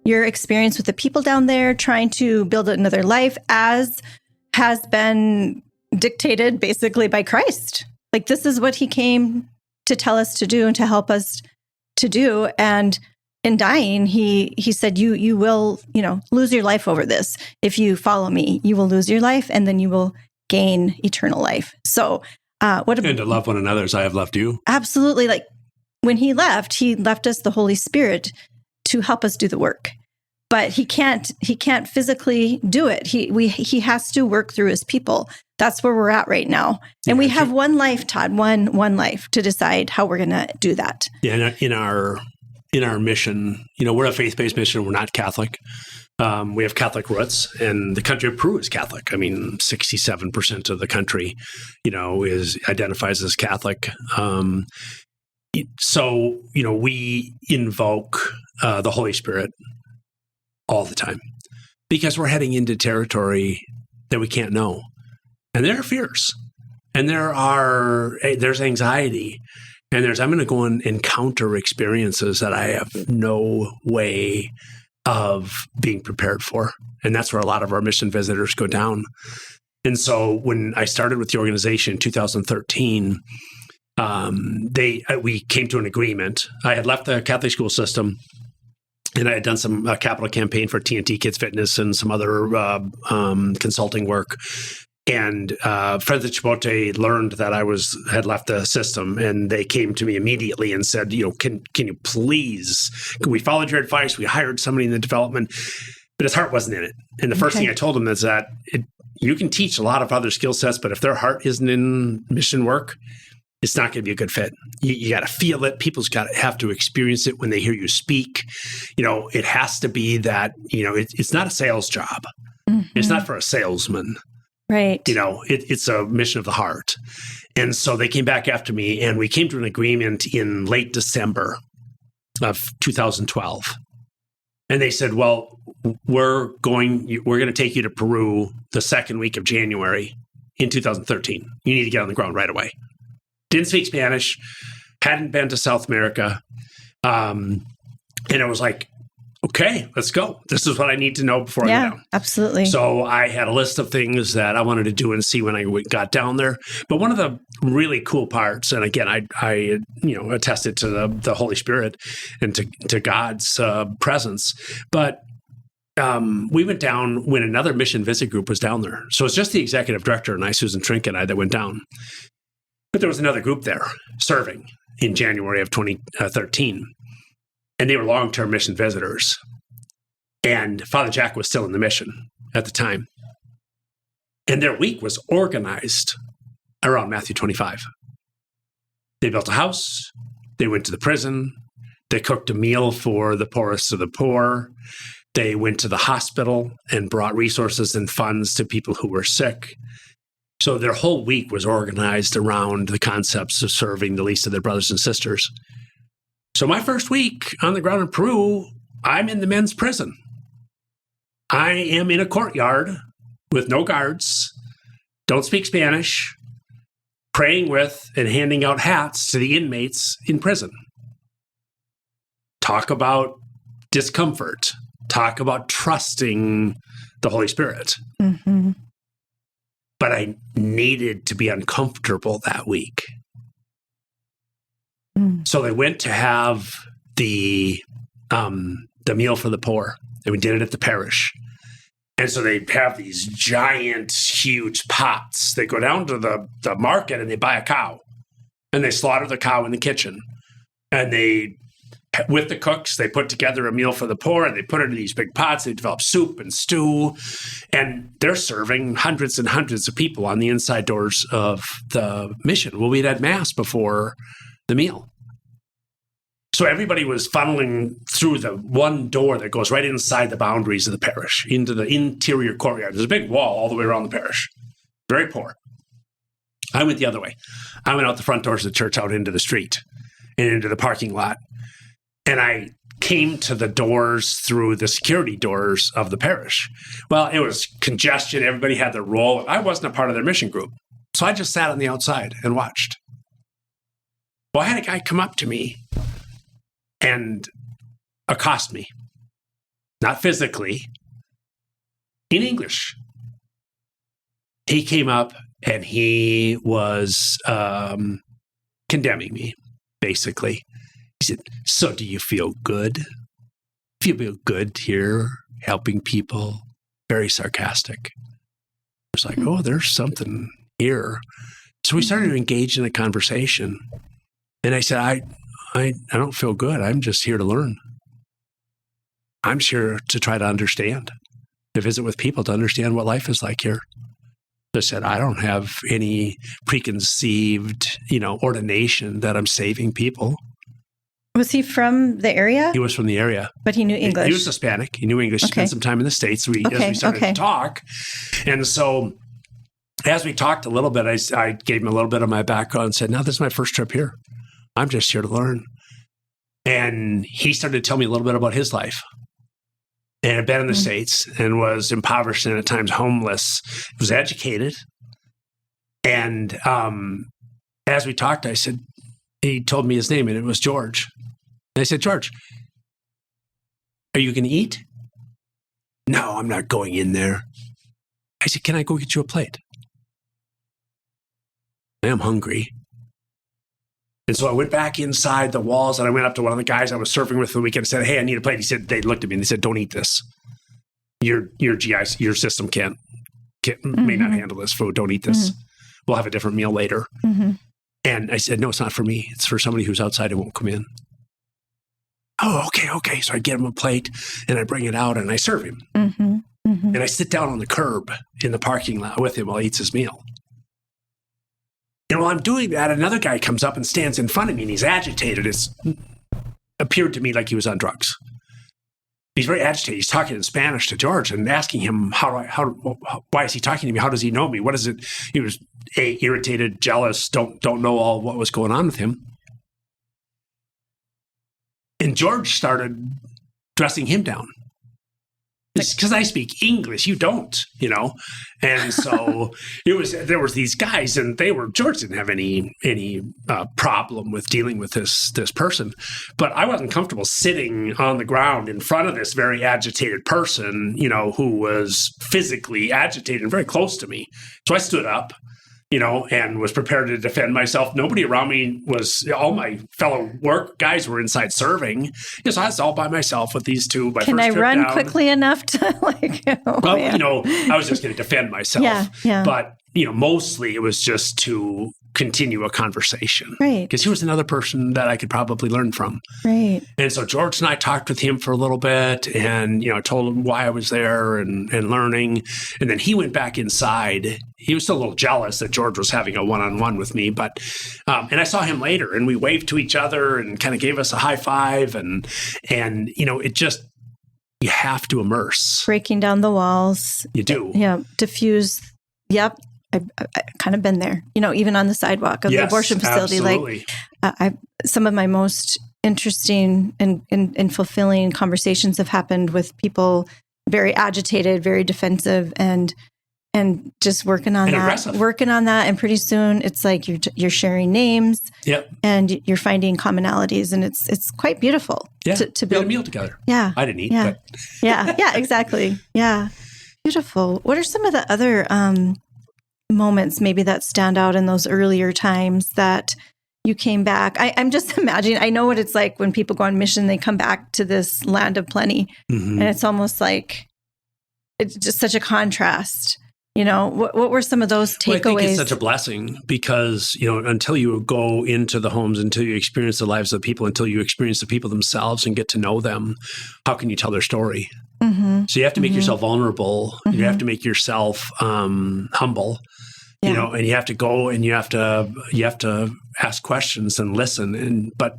your experience with the people down there trying to build another life as has been dictated basically by Christ. Like, this is what he came to tell us to do and to help us to do. And in dying, he said, you will, lose your life over this. If you follow me, you will lose your life and then you will gain eternal life. So, and to love one another as I have loved you. Absolutely. Like, when he left us the Holy Spirit to help us do the work. But he can't physically do it. He has to work through his people. That's where we're at right now. And we have one life, Todd, one life to decide how we're going to do that. Yeah, in our mission, we're a faith-based mission. We're not Catholic. We have Catholic roots, and the country of Peru is Catholic. I mean, 67% of the country, identifies as Catholic. So, we invoke the Holy Spirit all the time because we're heading into territory that we can't know. And there are fears, and there's anxiety, and I'm going to go and encounter experiences that I have no way of being prepared for. And that's where a lot of our mission visitors go down. And so when I started with the organization in 2013, we came to an agreement. I had left the Catholic school system, and I had done some capital campaign for TNT Kids Fitness and some other consulting work. And Friends of Chimbote learned that I had left the system, and they came to me immediately and said, can you please, we followed your advice, we hired somebody in the development, but his heart wasn't in it. And the first thing I told him is that you can teach a lot of other skill sets, but if their heart isn't in mission work, it's not going to be a good fit. You got to feel it. People's got to have to experience it when they hear you speak. It has to be that, it's not a sales job. Mm-hmm. It's not for a salesman. Right. It's a mission of the heart. And so they came back after me, and we came to an agreement in late December of 2012. And they said, well, we're going to take you to Peru the second week of January in 2013. You need to get on the ground right away. Didn't speak Spanish, hadn't been to South America. And it was like, okay, let's go. This is what I need to know before I go down. Absolutely. So I had a list of things that I wanted to do and see when I got down there. But one of the really cool parts, and again, I attested to the Holy Spirit and to God's presence. But we went down when another mission visit group was down there. So it's just the executive director and I, Susan Trink, and I that went down. But there was another group there serving in January of 2013. And they were long-term mission visitors. And Father Jack was still in the mission at the time. And their week was organized around Matthew 25. They built a house. They went to the prison. They cooked a meal for the poorest of the poor. They went to the hospital and brought resources and funds to people who were sick. So their whole week was organized around the concepts of serving the least of their brothers and sisters. So my first week on the ground in Peru, I'm in the men's prison. I am in a courtyard with no guards, don't speak Spanish, praying with and handing out hats to the inmates in prison. Talk about discomfort. Talk about trusting the Holy Spirit. Mm-hmm. But I needed to be uncomfortable that week. So they went to have the meal for the poor, and we did it at the parish. And so they have these giant, huge pots. They go down to the market and they buy a cow, and they slaughter the cow in the kitchen. And they, with the cooks, they put together a meal for the poor, and they put it in these big pots. They develop soup and stew, and they're serving hundreds and hundreds of people on the inside doors of the mission. Well, we'd had Mass before the meal. So everybody was funneling through the one door that goes right inside the boundaries of the parish into the interior courtyard. There's a big wall all the way around the parish. Very poor. I went the other way. I went out the front doors of the church, out into the street and into the parking lot. And I came to the doors through the security doors of the parish. Well, it was congestion. Everybody had their role. I wasn't a part of their mission group. So I just sat on the outside and watched. Well, I had a guy come up to me and accost me, not physically, in English. He came up and he was condemning me, basically. He said, "So do you feel good? Do you feel good here, helping people?" Very sarcastic. I was like, oh, there's something here. So we started to engage in a conversation. And I said, I don't feel good. I'm just here to learn. I'm here to try to understand, to visit with people, to understand what life is like here. I said, I don't have any preconceived, ordination that I'm saving people. Was he from the area? He was from the area. But he knew English? He was Hispanic. He knew English. He spent some time in the States as we started to talk. And so as we talked a little bit, I gave him a little bit of my background and said, no, this is my first trip here. I'm just here to learn. And he started to tell me a little bit about his life. And had been in the States and was impoverished and at times homeless. He was educated. And as we talked, I said, he told me his name, and it was George. And I said, George, are you going to eat? No, I'm not going in there. I said, can I go get you a plate? I am hungry. And so I went back inside the walls, and I went up to one of the guys I was serving with for the weekend and said, hey, I need a plate. He said, they looked at me and they said, don't eat this. Your GI, your system may not handle this food. Don't eat this. We'll have a different meal later. And I said, no, it's not for me. It's for somebody who's outside and won't come in. Oh, okay. So I get him a plate and I bring it out and I serve him. And I sit down on the curb in the parking lot with him while he eats his meal. And while I'm doing that, another guy comes up and stands in front of me and he's agitated. It appeared to me like he was on drugs. He's very agitated. He's talking in Spanish to George and asking him, why is he talking to me? How does he know me? What is it? He was irritated, jealous, don't know all what was going on with him. And George started dressing him down because I speak English, you don't, And so there was these guys, and George didn't have any problem with dealing with this person, but I wasn't comfortable sitting on the ground in front of this very agitated person, who was physically agitated and very close to me. So I stood up, and was prepared to defend myself. Nobody around me all my fellow work guys were inside serving. So I was all by myself with these two. Can I run quickly enough to I was just going to defend myself. Yeah. But, mostly it was just to continue a conversation. Right. Because he was another person that I could probably learn from. Right. And so George and I talked with him for a little bit and, told him why I was there and learning. And then he went back inside. He was still a little jealous that George was having a one-on-one with me, but, and I saw him later and we waved to each other and kind of gave us a high five and, it just, you have to immerse. Breaking down the walls. You do. Yeah. Diffuse. Yep. I've kind of been there, even on the sidewalk of the abortion facility. Absolutely. Some of my most interesting and fulfilling conversations have happened with people very agitated, very defensive, and just working on that. And pretty soon it's like you're sharing names. Yep. And you're finding commonalities, and it's quite beautiful. Yeah. To build a meal together. Yeah. I didn't eat. Yeah. But. Yeah. Exactly. Yeah. Beautiful. What are some of the other moments maybe that stand out in those earlier times that you came back? I'm just imagining, I know what it's like when people go on mission, they come back to this land of plenty. Mm-hmm. And it's almost like, it's just such a contrast. What were some of those takeaways? Well, I think it's such a blessing because, until you go into the homes, until you experience the lives of the people, until you experience the people themselves and get to know them, how can you tell their story? Mm-hmm. So you have to make yourself vulnerable. Mm-hmm. You have to make yourself humble. Yeah. And you have to go and you have to ask questions and listen. But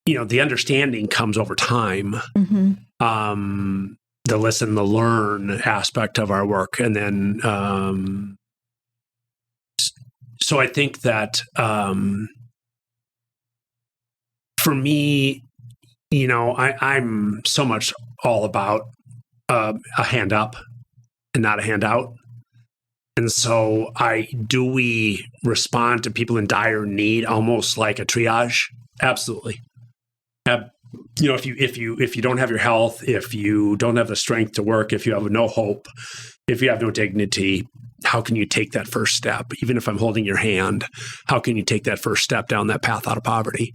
the understanding comes over time. Mm-hmm. The listen, the learn aspect of our work. And then, so I think that for me, I'm so much all about a hand up and not a handout. And so we respond to people in dire need almost like a triage? Absolutely. If you don't have your health, if you don't have the strength to work, if you have no hope, if you have no dignity, how can you take that first step? Even if I'm holding your hand, how can you take that first step down that path out of poverty?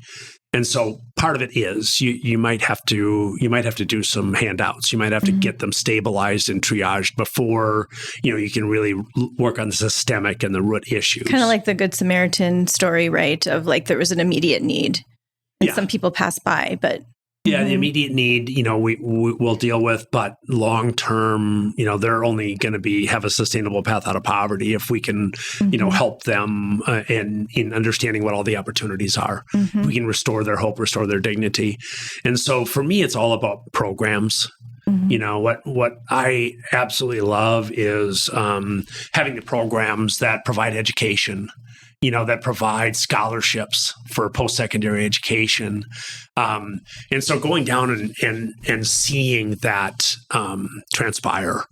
And so part of it is you might have to do some handouts. You might have to get them stabilized and triaged before, you can really work on the systemic and the root issues. Kind of like the Good Samaritan story, right? Of like there was an immediate need and some people pass by, but yeah, the immediate need, we'll deal with, but long term, they're only going to have a sustainable path out of poverty if we can, help them in understanding what all the opportunities are. Mm-hmm. We can restore their hope, restore their dignity. And so for me, it's all about programs. Mm-hmm. What I absolutely love is having the programs that provide education, that provide scholarships for post-secondary education. And so going down and seeing that transpire,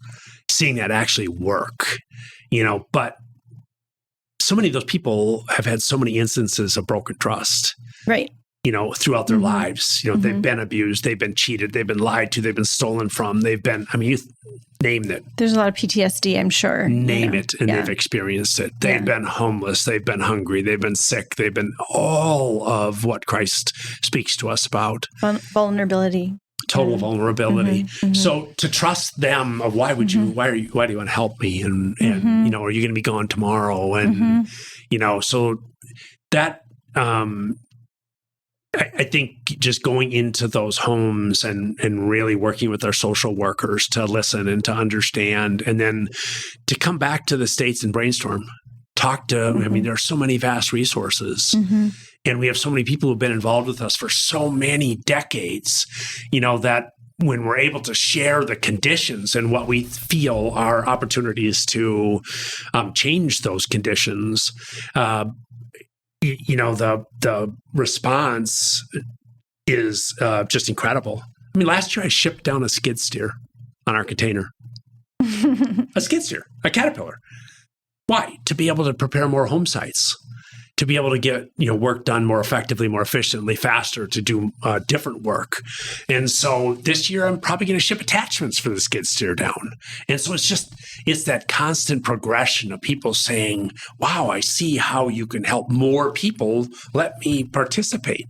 seeing that actually work, but so many of those people have had so many instances of broken trust. Right. Throughout their lives, they've been abused, they've been cheated, they've been lied to, they've been stolen from, you name it. There's a lot of PTSD, I'm sure. Name it, and they've experienced it. They've been homeless, they've been hungry, they've been sick, they've been all of what Christ speaks to us about. Vulnerability. Total vulnerability. Mm-hmm. So to trust them of why do you want to help me? And are you going to be gone tomorrow? And, so that, I think just going into those homes and really working with our social workers to listen and to understand, and then to come back to the States and brainstorm, talk to, there are so many vast resources and we have so many people who've been involved with us for so many decades, that when we're able to share the conditions and what we feel are opportunities to change those conditions, the response is just incredible. Last year I shipped down a skid steer on our container. A skid steer, a Caterpillar. Why? To be able to prepare more home sites, to be able to get work done more effectively, more efficiently, faster, to do different work. And so this year, I'm probably going to ship attachments for the skid steer down. And so it's that constant progression of people saying, wow, I see how you can help more people. Let me participate.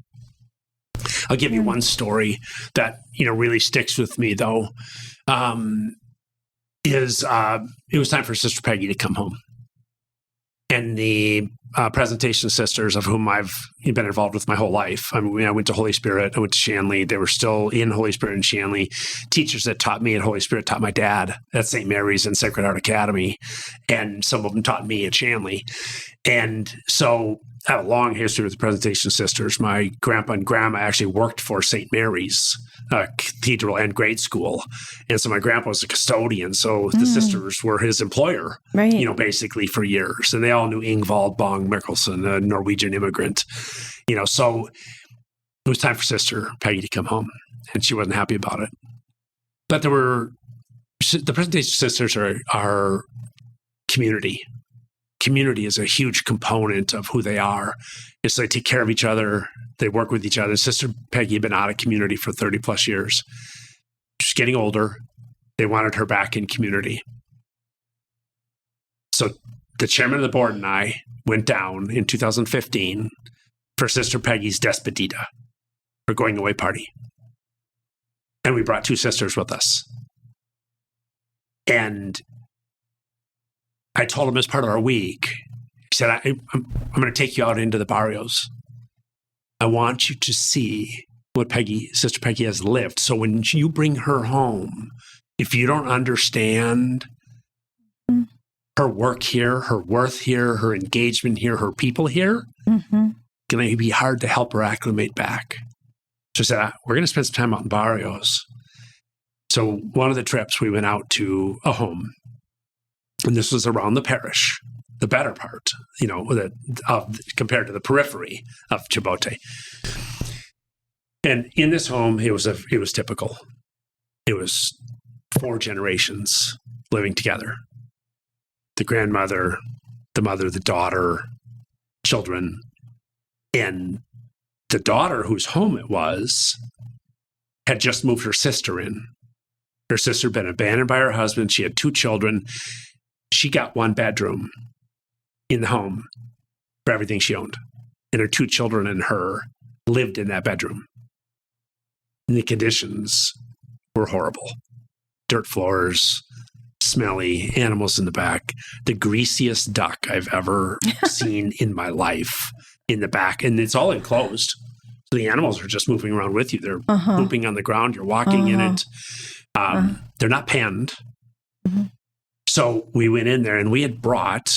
I'll give you one story that really sticks with me, though. It was time for Sister Peggy to come home. And the presentation sisters, of whom I've been involved with my whole life. I mean, I went to Holy Spirit. I went to Shanley. They were still in Holy Spirit and Shanley. Teachers that taught me at Holy Spirit taught my dad at St. Mary's and Sacred Heart Academy. And some of them taught me at Shanley. And so I have a long history with the presentation sisters. My grandpa and grandma actually worked for St. Mary's Cathedral and grade school. And so my grandpa was a custodian. So the sisters were his employer, right. Basically for years. And they all knew Ingvald Bong Mickelson, a Norwegian immigrant. So it was time for Sister Peggy to come home. And she wasn't happy about it. But the presentation sisters are community. Community is a huge component of who they are. It's they take care of each other. They work with each other. Sister Peggy had been out of community for 30 plus years. She's getting older. They wanted her back in community. So the chairman of the board and I went down in 2015 for Sister Peggy's despedida, her going away party. And we brought 2 sisters with us. And I told him as part of our week, he said, I'm going to take you out into the barrios. I want you to see what Sister Peggy has lived. So when you bring her home, if you don't understand her work here, her worth here, her engagement here, her people here, it's going to be hard to help her acclimate back. So I said, we're going to spend some time out in barrios. So one of the trips, we went out to a home. And this was around the parish, the better part, compared to the periphery of Chimbote. And in this home, it was typical. It was 4 generations living together. The grandmother, the mother, the daughter, children. And the daughter, whose home it was, had just moved her sister in. Her sister had been abandoned by her husband. She had 2 children. She got 1 bedroom in the home for everything she owned. And her 2 children and her lived in that bedroom. And the conditions were horrible. Dirt floors, smelly, animals in the back. The greasiest duck I've ever seen in my life in the back. And it's all enclosed. So the animals are just moving around with you. They're pooping on the ground. You're walking in it. They're not penned. So we went in there and we had brought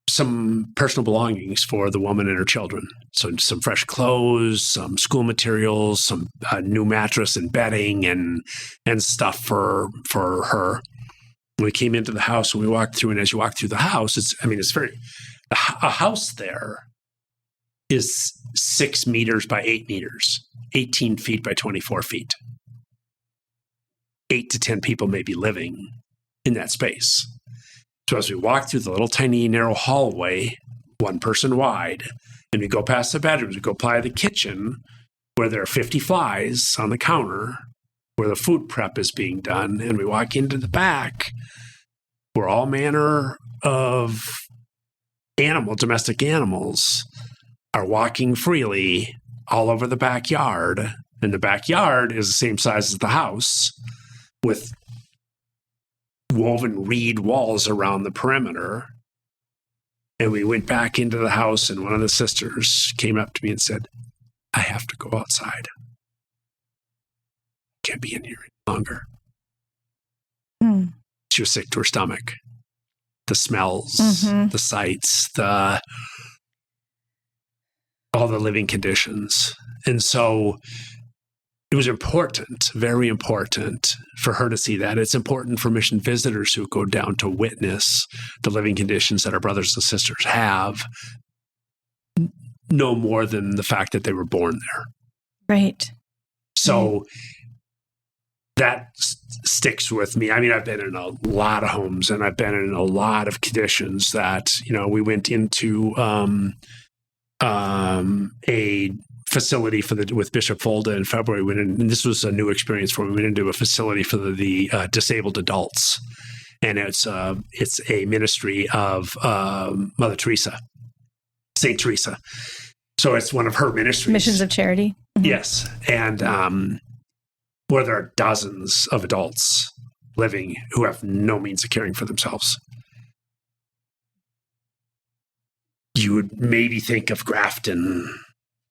some personal belongings for the woman and her children. So some fresh clothes, some school materials, some new mattress and bedding and stuff for her. We came into the house and we walked through, and as you walk through the house, a house there is 6 meters by 8 meters, 18 feet by 24 feet. 8 to 10 people may be living in that space. So as we walk through the little tiny narrow hallway, 1 person wide, and we go past the bedrooms, we go by the kitchen where there are 50 flies on the counter where the food prep is being done, and we walk into the back where all manner of domestic animals are walking freely all over the backyard. And the backyard is the same size as the house with woven reed walls around the perimeter. And we went back into the house, and one of the sisters came up to me and said, I have to go outside. Can't be in here any longer. She was sick to her stomach. The smells, the sights, all the living conditions. And so it was important, very important for her to see that. It's important for mission visitors who go down to witness the living conditions that our brothers and sisters have, no more than the fact that they were born there. Right. So that sticks with me. I mean, I've been in a lot of homes and I've been in a lot of conditions that, we went into a facility with Bishop Fulda in February. And this was a new experience for me. We went into a facility for the disabled adults. And it's a ministry of Mother Teresa, Saint Teresa. So it's one of her ministries. Missions of Charity. Mm-hmm. Yes. And where there are dozens of adults living who have no means of caring for themselves. You would maybe think of Grafton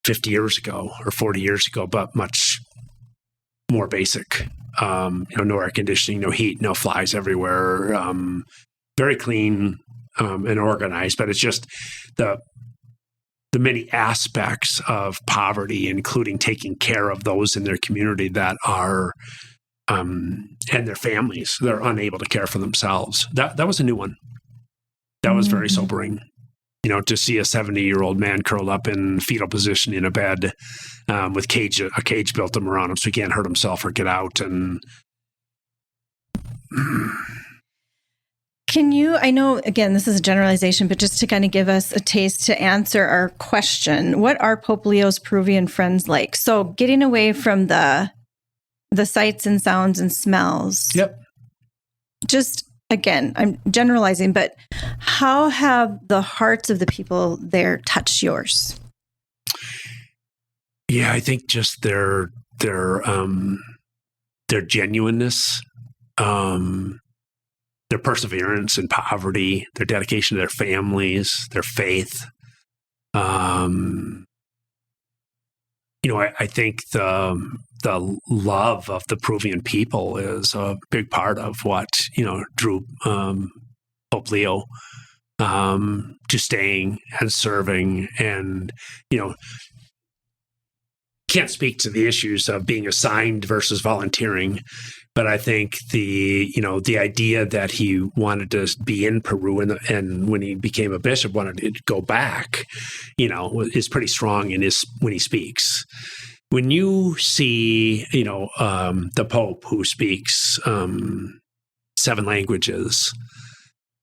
50 years ago or 40 years ago, but much more basic. No air conditioning, no heat, no flies everywhere. Very clean and organized, but it's just the many aspects of poverty, including taking care of those in their community that are and their families, they're unable to care for themselves. That was a new one. That was very sobering. To see a 70-year-old man curled up in fetal position in a bed with a cage built around him so he can't hurt himself or get out. And can you, I know, again, this is a generalization, but just to kind of give us a taste to answer our question, what are Pope Leo's Peruvian friends like? So getting away from the sights and sounds and smells. Yep. Just, again, I'm generalizing, but how have the hearts of the people there touched yours? Yeah, I think just their genuineness, their perseverance in poverty, their dedication to their families, their faith. I think the love of the Peruvian people is a big part of what, drew Pope Leo to staying and serving. And, can't speak to the issues of being assigned versus volunteering, but I think the idea that he wanted to be in Peru and when he became a bishop wanted to go back, is pretty strong when he speaks. When you see, the Pope who speaks 7 languages,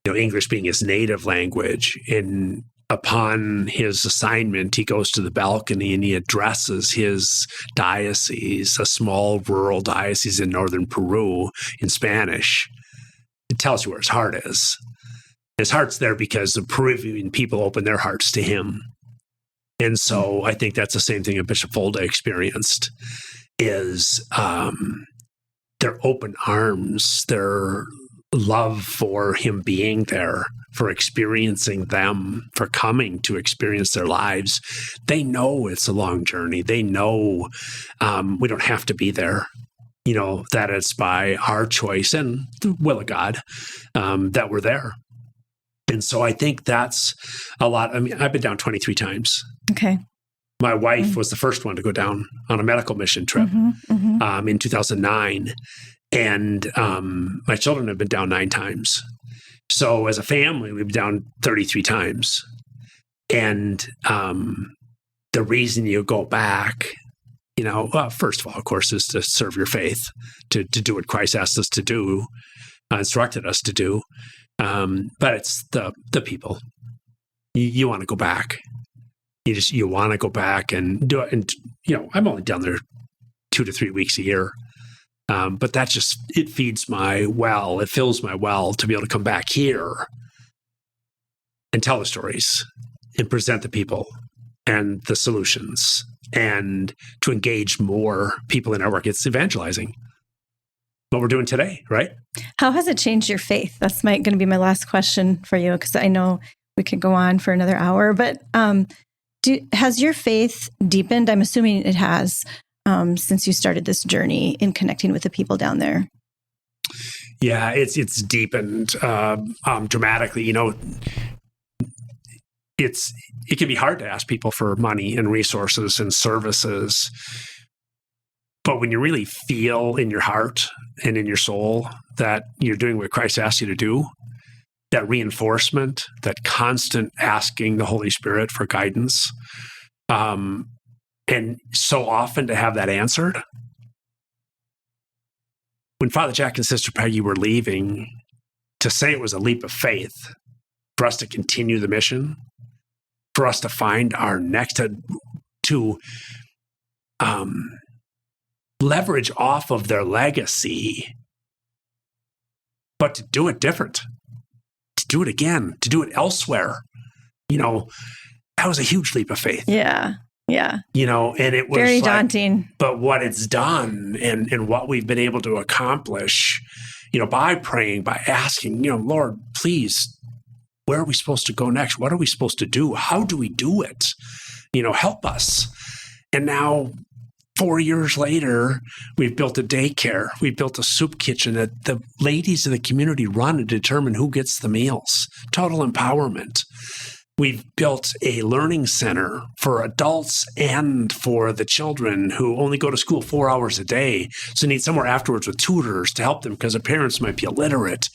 English being his native language, and upon his assignment, he goes to the balcony and he addresses his diocese, a small rural diocese in northern Peru, in Spanish. It tells you where his heart is. His heart's there because the Peruvian people opened their hearts to him. And so I think that's the same thing that Bishop Fulda experienced, is their open arms, their love for him being there, for experiencing them, for coming to experience their lives. They know it's a long journey. They know we don't have to be there, that it's by our choice and the will of God that we're there. And so I think that's a lot. I mean, I've been down 23 times. Okay. My wife was the first one to go down on a medical mission trip in 2009. And my children have been down 9 times. So as a family, we've been down 33 times. And the reason you go back, first of all, of course, is to serve your faith, to do what Christ asked us to do, instructed us to do. But it's the people. You want to go back. You want to go back and do it. And, I'm only down there 2 to 3 weeks a year. But that it feeds my well. It fills my well to be able to come back here and tell the stories and present the people and the solutions and to engage more people in our work. It's evangelizing. What we're doing today, right? How has it changed your faith? That's going to be my last question for you, because I know we could go on for another hour. But has your faith deepened? I'm assuming it has. Since you started this journey in connecting with the people down there? Yeah, it's deepened dramatically. It can be hard to ask people for money and resources and services, but when you really feel in your heart and in your soul that you're doing what Christ asked you to do, that reinforcement, that constant asking the Holy Spirit for guidance, and so often to have that answered, when Father Jack and Sister Peggy were leaving, to say it was a leap of faith for us to continue the mission, for us to find our next, to leverage off of their legacy, but to do it different, to do it again, to do it elsewhere. That was a huge leap of faith. Yeah. Yeah. And it was very daunting. But what it's done and what we've been able to accomplish, by praying, by asking, Lord, please, where are we supposed to go next? What are we supposed to do? How do we do it? Help us. And now, 4 years later, we've built a daycare. We built a soup kitchen that the ladies of the community run and determine who gets the meals. Total empowerment. We've built a learning center for adults and for the children who only go to school 4 hours a day, so need somewhere afterwards with tutors to help them because their parents might be illiterate,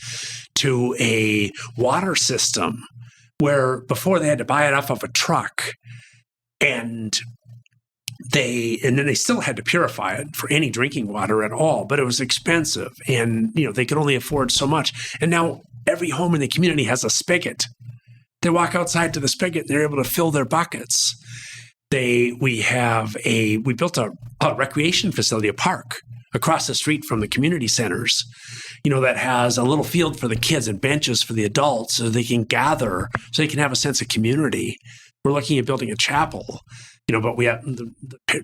to a water system where before they had to buy it off of a truck, and then they still had to purify it for any drinking water at all, but it was expensive, and they could only afford so much. And now every home in the community has a spigot. They walk outside to the spigot and they're able to fill their buckets. We built a recreation facility, a park across the street from the community centers, that has a little field for the kids and benches for the adults so they can gather, so they can have a sense of community. We're looking at building a chapel, but we have the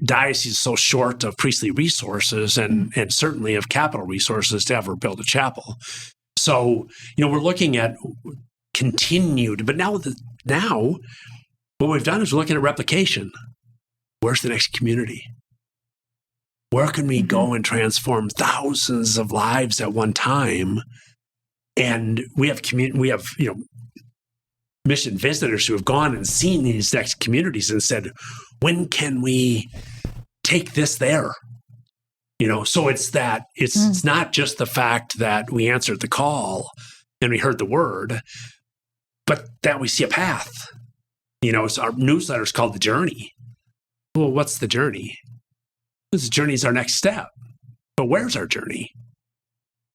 diocese is so short of priestly resources and certainly of capital resources to ever build a chapel. So, we're looking at continued, but now what we've done is we're looking at replication. Where's the next community? Where can we go and transform thousands of lives at one time? And we have mission visitors who have gone and seen these next communities and said, when can we take this there? So it's that it's not just the fact that we answered the call and we heard the word, but that we see a path. It's our newsletter is called The Journey. Well, what's the journey? This journey is our next step. But where's our journey?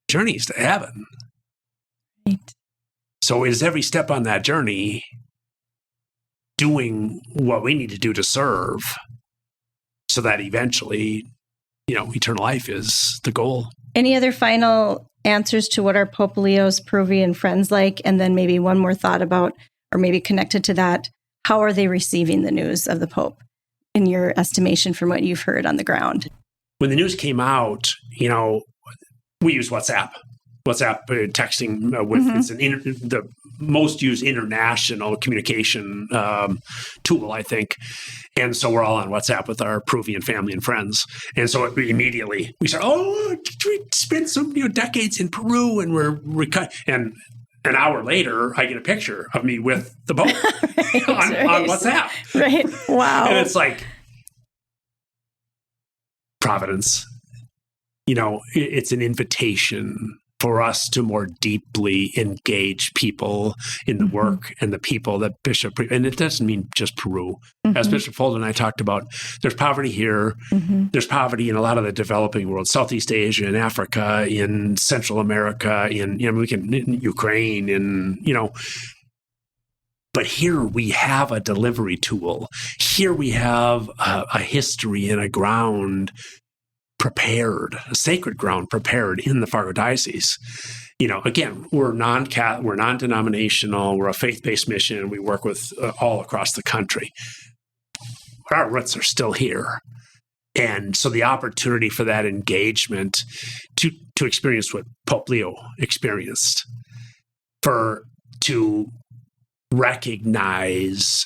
Journey is to heaven. Right. So is every step on that journey doing what we need to do to serve so that eventually, eternal life is the goal. Any other final answers to what are Pope Leo's Peruvian friends like? And then maybe one more thought about, or maybe connected to that, how are they receiving the news of the Pope in your estimation from what you've heard on the ground? When the news came out, we use WhatsApp texting with it's the most used international communication tool, I think. And so we're all on WhatsApp with our Peruvian family and friends. And so immediately we start, we spent some decades in Peru, and and an hour later, I get a picture of me with the Pope on WhatsApp. Right. Wow. And it's like providence. It's an invitation for us to more deeply engage people in the work and the people that and it doesn't mean just Peru. As Bishop Folden and I talked about, there's poverty here. There's poverty in a lot of the developing world, Southeast Asia and Africa, in Central America, in Ukraine, and but here we have a delivery tool. Here we have a history and a ground prepared, a sacred ground prepared in the Fargo Diocese. Again, we're non-denominational, we're a faith-based mission, and we work with all across the country. But our roots are still here. And so the opportunity for that engagement to experience what Pope Leo experienced, to recognize,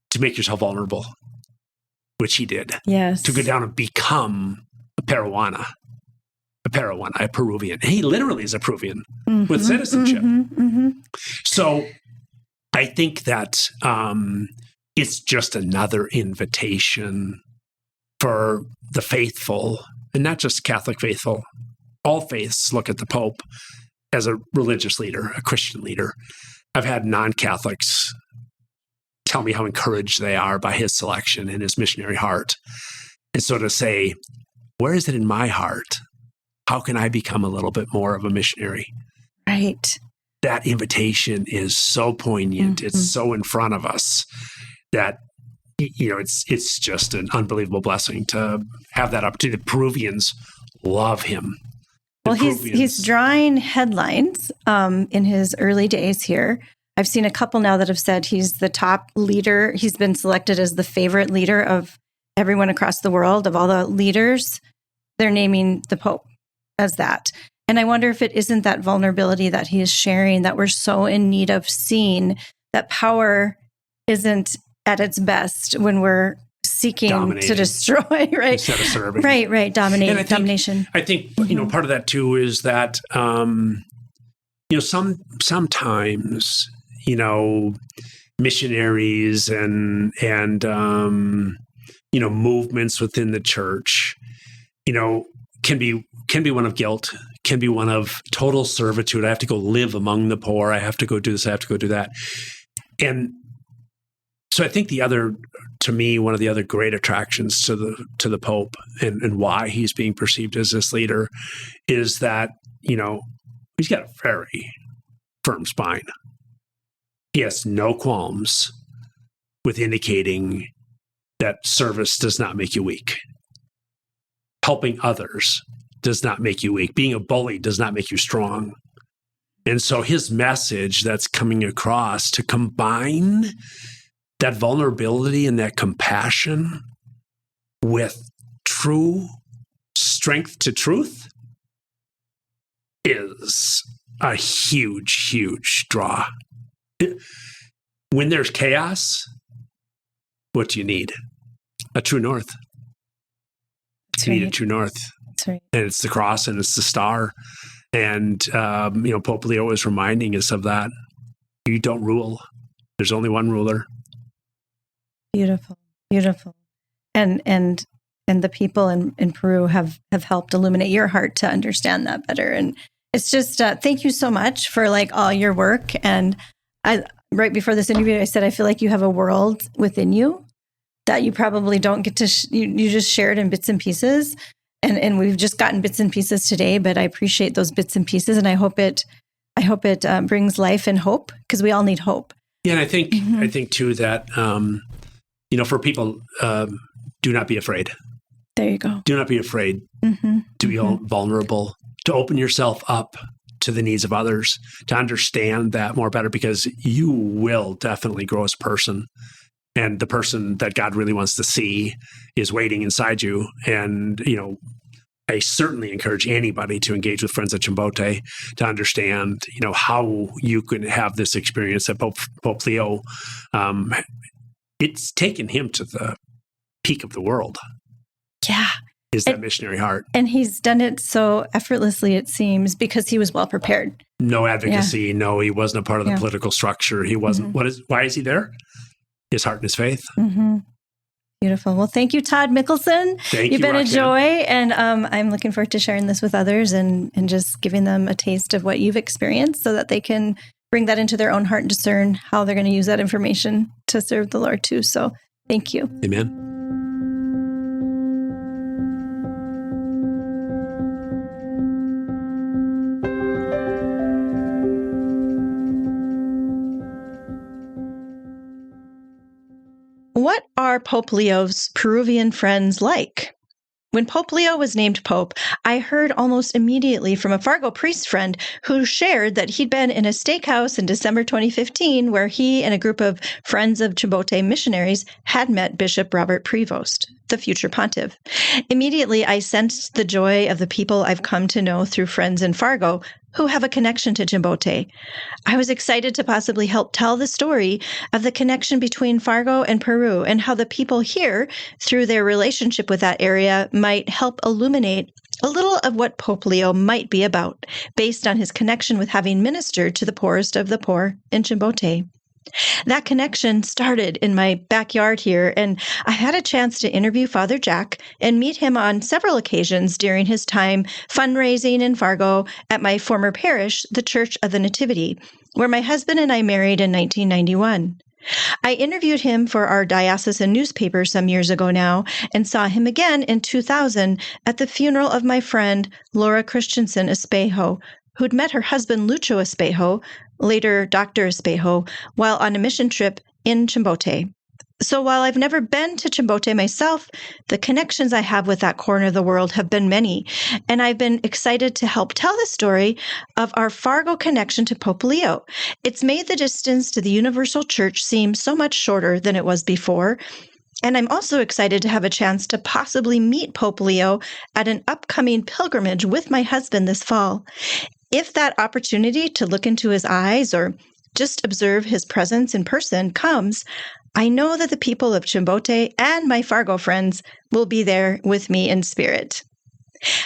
to make yourself vulnerable, which he did. Yes. To go down and become a Peruvian. And he literally is a Peruvian with citizenship. So I think that it's just another invitation for the faithful, and not just Catholic faithful. All faiths look at the Pope as a religious leader, a Christian leader. I've had non-Catholics tell me how encouraged they are by his selection and his missionary heart. And so to say, where is it in my heart how can I become a little bit more of a missionary? Right. That invitation is so poignant. Mm-hmm. It's so in front of us that, it's just an unbelievable blessing to have that opportunity. The Peruvians love him. Well, he's drawing headlines in his early days here. I've seen a couple now that have said he's the top leader. He's been selected as the favorite leader of everyone across the world. Of all the leaders, they're naming the Pope as that. And I wonder if it isn't that vulnerability that he is sharing, that we're so in need of seeing that power isn't at its best when we're seeking to destroy, right? Instead of serving. Right. Domination. I think, part of that too is that, sometimes, missionaries and movements within the church, can be one of guilt, can be one of total servitude. I have to go live among the poor. I have to go do this. I have to go do that. And so I think one of the other great attractions to the Pope and why he's being perceived as this leader is that, he's got a very firm spine. He has no qualms with indicating that service does not make you weak. Helping others does not make you weak. Being a bully does not make you strong. And so his message that's coming across to combine that vulnerability and that compassion with true strength to truth is a huge, huge draw. When there's chaos, what do you need? A true north. You need a true north. That's right. And it's the cross and it's the star. And, Pope Leo is reminding us of that. You don't rule. There's only one ruler. Beautiful. And the people in Peru have helped illuminate your heart to understand that better. And it's just, thank you so much for all your work. And right before this interview, I said, I feel like you have a world within you that you probably don't get to, you just share it in bits and pieces. And we've just gotten bits and pieces today, but I appreciate those bits and pieces. And I hope it brings life and hope, because we all need hope. Yeah. And I think too that, for people, do not be afraid. There you go. Do not be afraid to be vulnerable, to open yourself up to the needs of others, to understand that more better, because you will definitely grow as a person. And the person that God really wants to see is waiting inside you. And, I certainly encourage anybody to engage with Friends of Chimbote to understand, how you can have this experience that Pope Leo, it's taken him to the peak of the world. Yeah. Is that missionary heart. And he's done it so effortlessly, it seems, because he was well prepared. No advocacy. Yeah. No, he wasn't a part of the political structure. He wasn't. Why is he there? His heart and his faith. Mm-hmm. Beautiful. Well, thank you, Todd Mickelson. You've been Roxanne. A joy. And I'm looking forward to sharing this with others and just giving them a taste of what you've experienced so that they can bring that into their own heart and discern how they're going to use that information to serve the Lord too. So thank you. Amen. What are Pope Leo's Peruvian friends like? When Pope Leo was named Pope, I heard almost immediately from a Fargo priest friend who shared that he'd been in a steakhouse in December 2015 where he and a group of Friends of Chimbote missionaries had met Bishop Robert Prevost, the future pontiff. Immediately, I sensed the joy of the people I've come to know through friends in Fargo who have a connection to Chimbote. I was excited to possibly help tell the story of the connection between Fargo and Peru and how the people here, through their relationship with that area, might help illuminate a little of what Pope Leo might be about, based on his connection with having ministered to the poorest of the poor in Chimbote. That connection started in my backyard here, and I had a chance to interview Father Jack and meet him on several occasions during his time fundraising in Fargo at my former parish, the Church of the Nativity, where my husband and I married in 1991. I interviewed him for our diocesan newspaper some years ago now and saw him again in 2000 at the funeral of my friend Laura Christensen Espejo, who'd met her husband Lucho Espejo, later Dr. Espejo, while on a mission trip in Chimbote. So while I've never been to Chimbote myself, the connections I have with that corner of the world have been many, and I've been excited to help tell the story of our Fargo connection to Pope Leo. It's made the distance to the Universal Church seem so much shorter than it was before, and I'm also excited to have a chance to possibly meet Pope Leo at an upcoming pilgrimage with my husband this fall. If that opportunity to look into his eyes or just observe his presence in person comes, I know that the people of Chimbote and my Fargo friends will be there with me in spirit.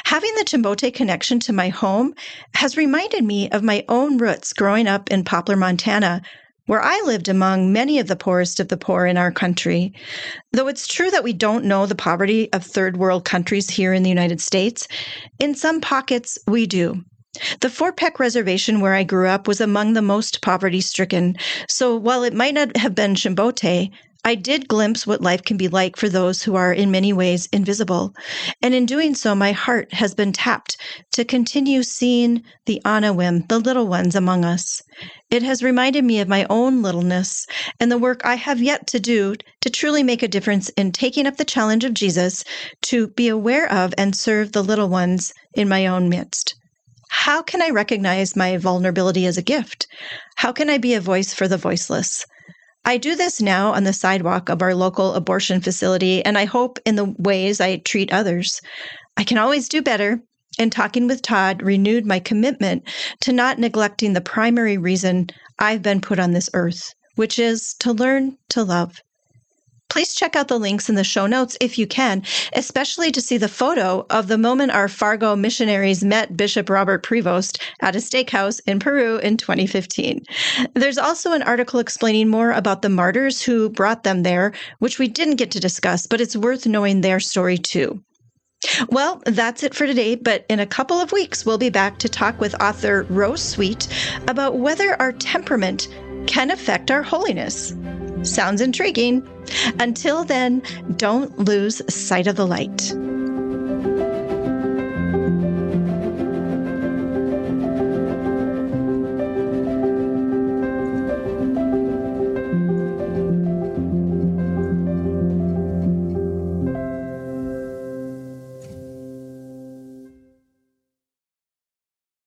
Having the Chimbote connection to my home has reminded me of my own roots growing up in Poplar, Montana, where I lived among many of the poorest of the poor in our country. Though it's true that we don't know the poverty of third world countries here in the United States, in some pockets we do. The Fort Peck Reservation where I grew up was among the most poverty-stricken, so while it might not have been Chimbote, I did glimpse what life can be like for those who are in many ways invisible. And in doing so, my heart has been tapped to continue seeing the Anawim, the little ones among us. It has reminded me of my own littleness and the work I have yet to do to truly make a difference in taking up the challenge of Jesus to be aware of and serve the little ones in my own midst. How can I recognize my vulnerability as a gift? How can I be a voice for the voiceless? I do this now on the sidewalk of our local abortion facility, and I hope in the ways I treat others. I can always do better, and talking with Todd renewed my commitment to not neglecting the primary reason I've been put on this earth, which is to learn to love. Please check out the links in the show notes if you can, especially to see the photo of the moment our Fargo missionaries met Bishop Robert Prevost at a steakhouse in Peru in 2015. There's also an article explaining more about the martyrs who brought them there, which we didn't get to discuss, but it's worth knowing their story too. Well, that's it for today, but in a couple of weeks, we'll be back to talk with author Rose Sweet about whether our temperament can affect our holiness. Sounds intriguing. Until then, don't lose sight of the light.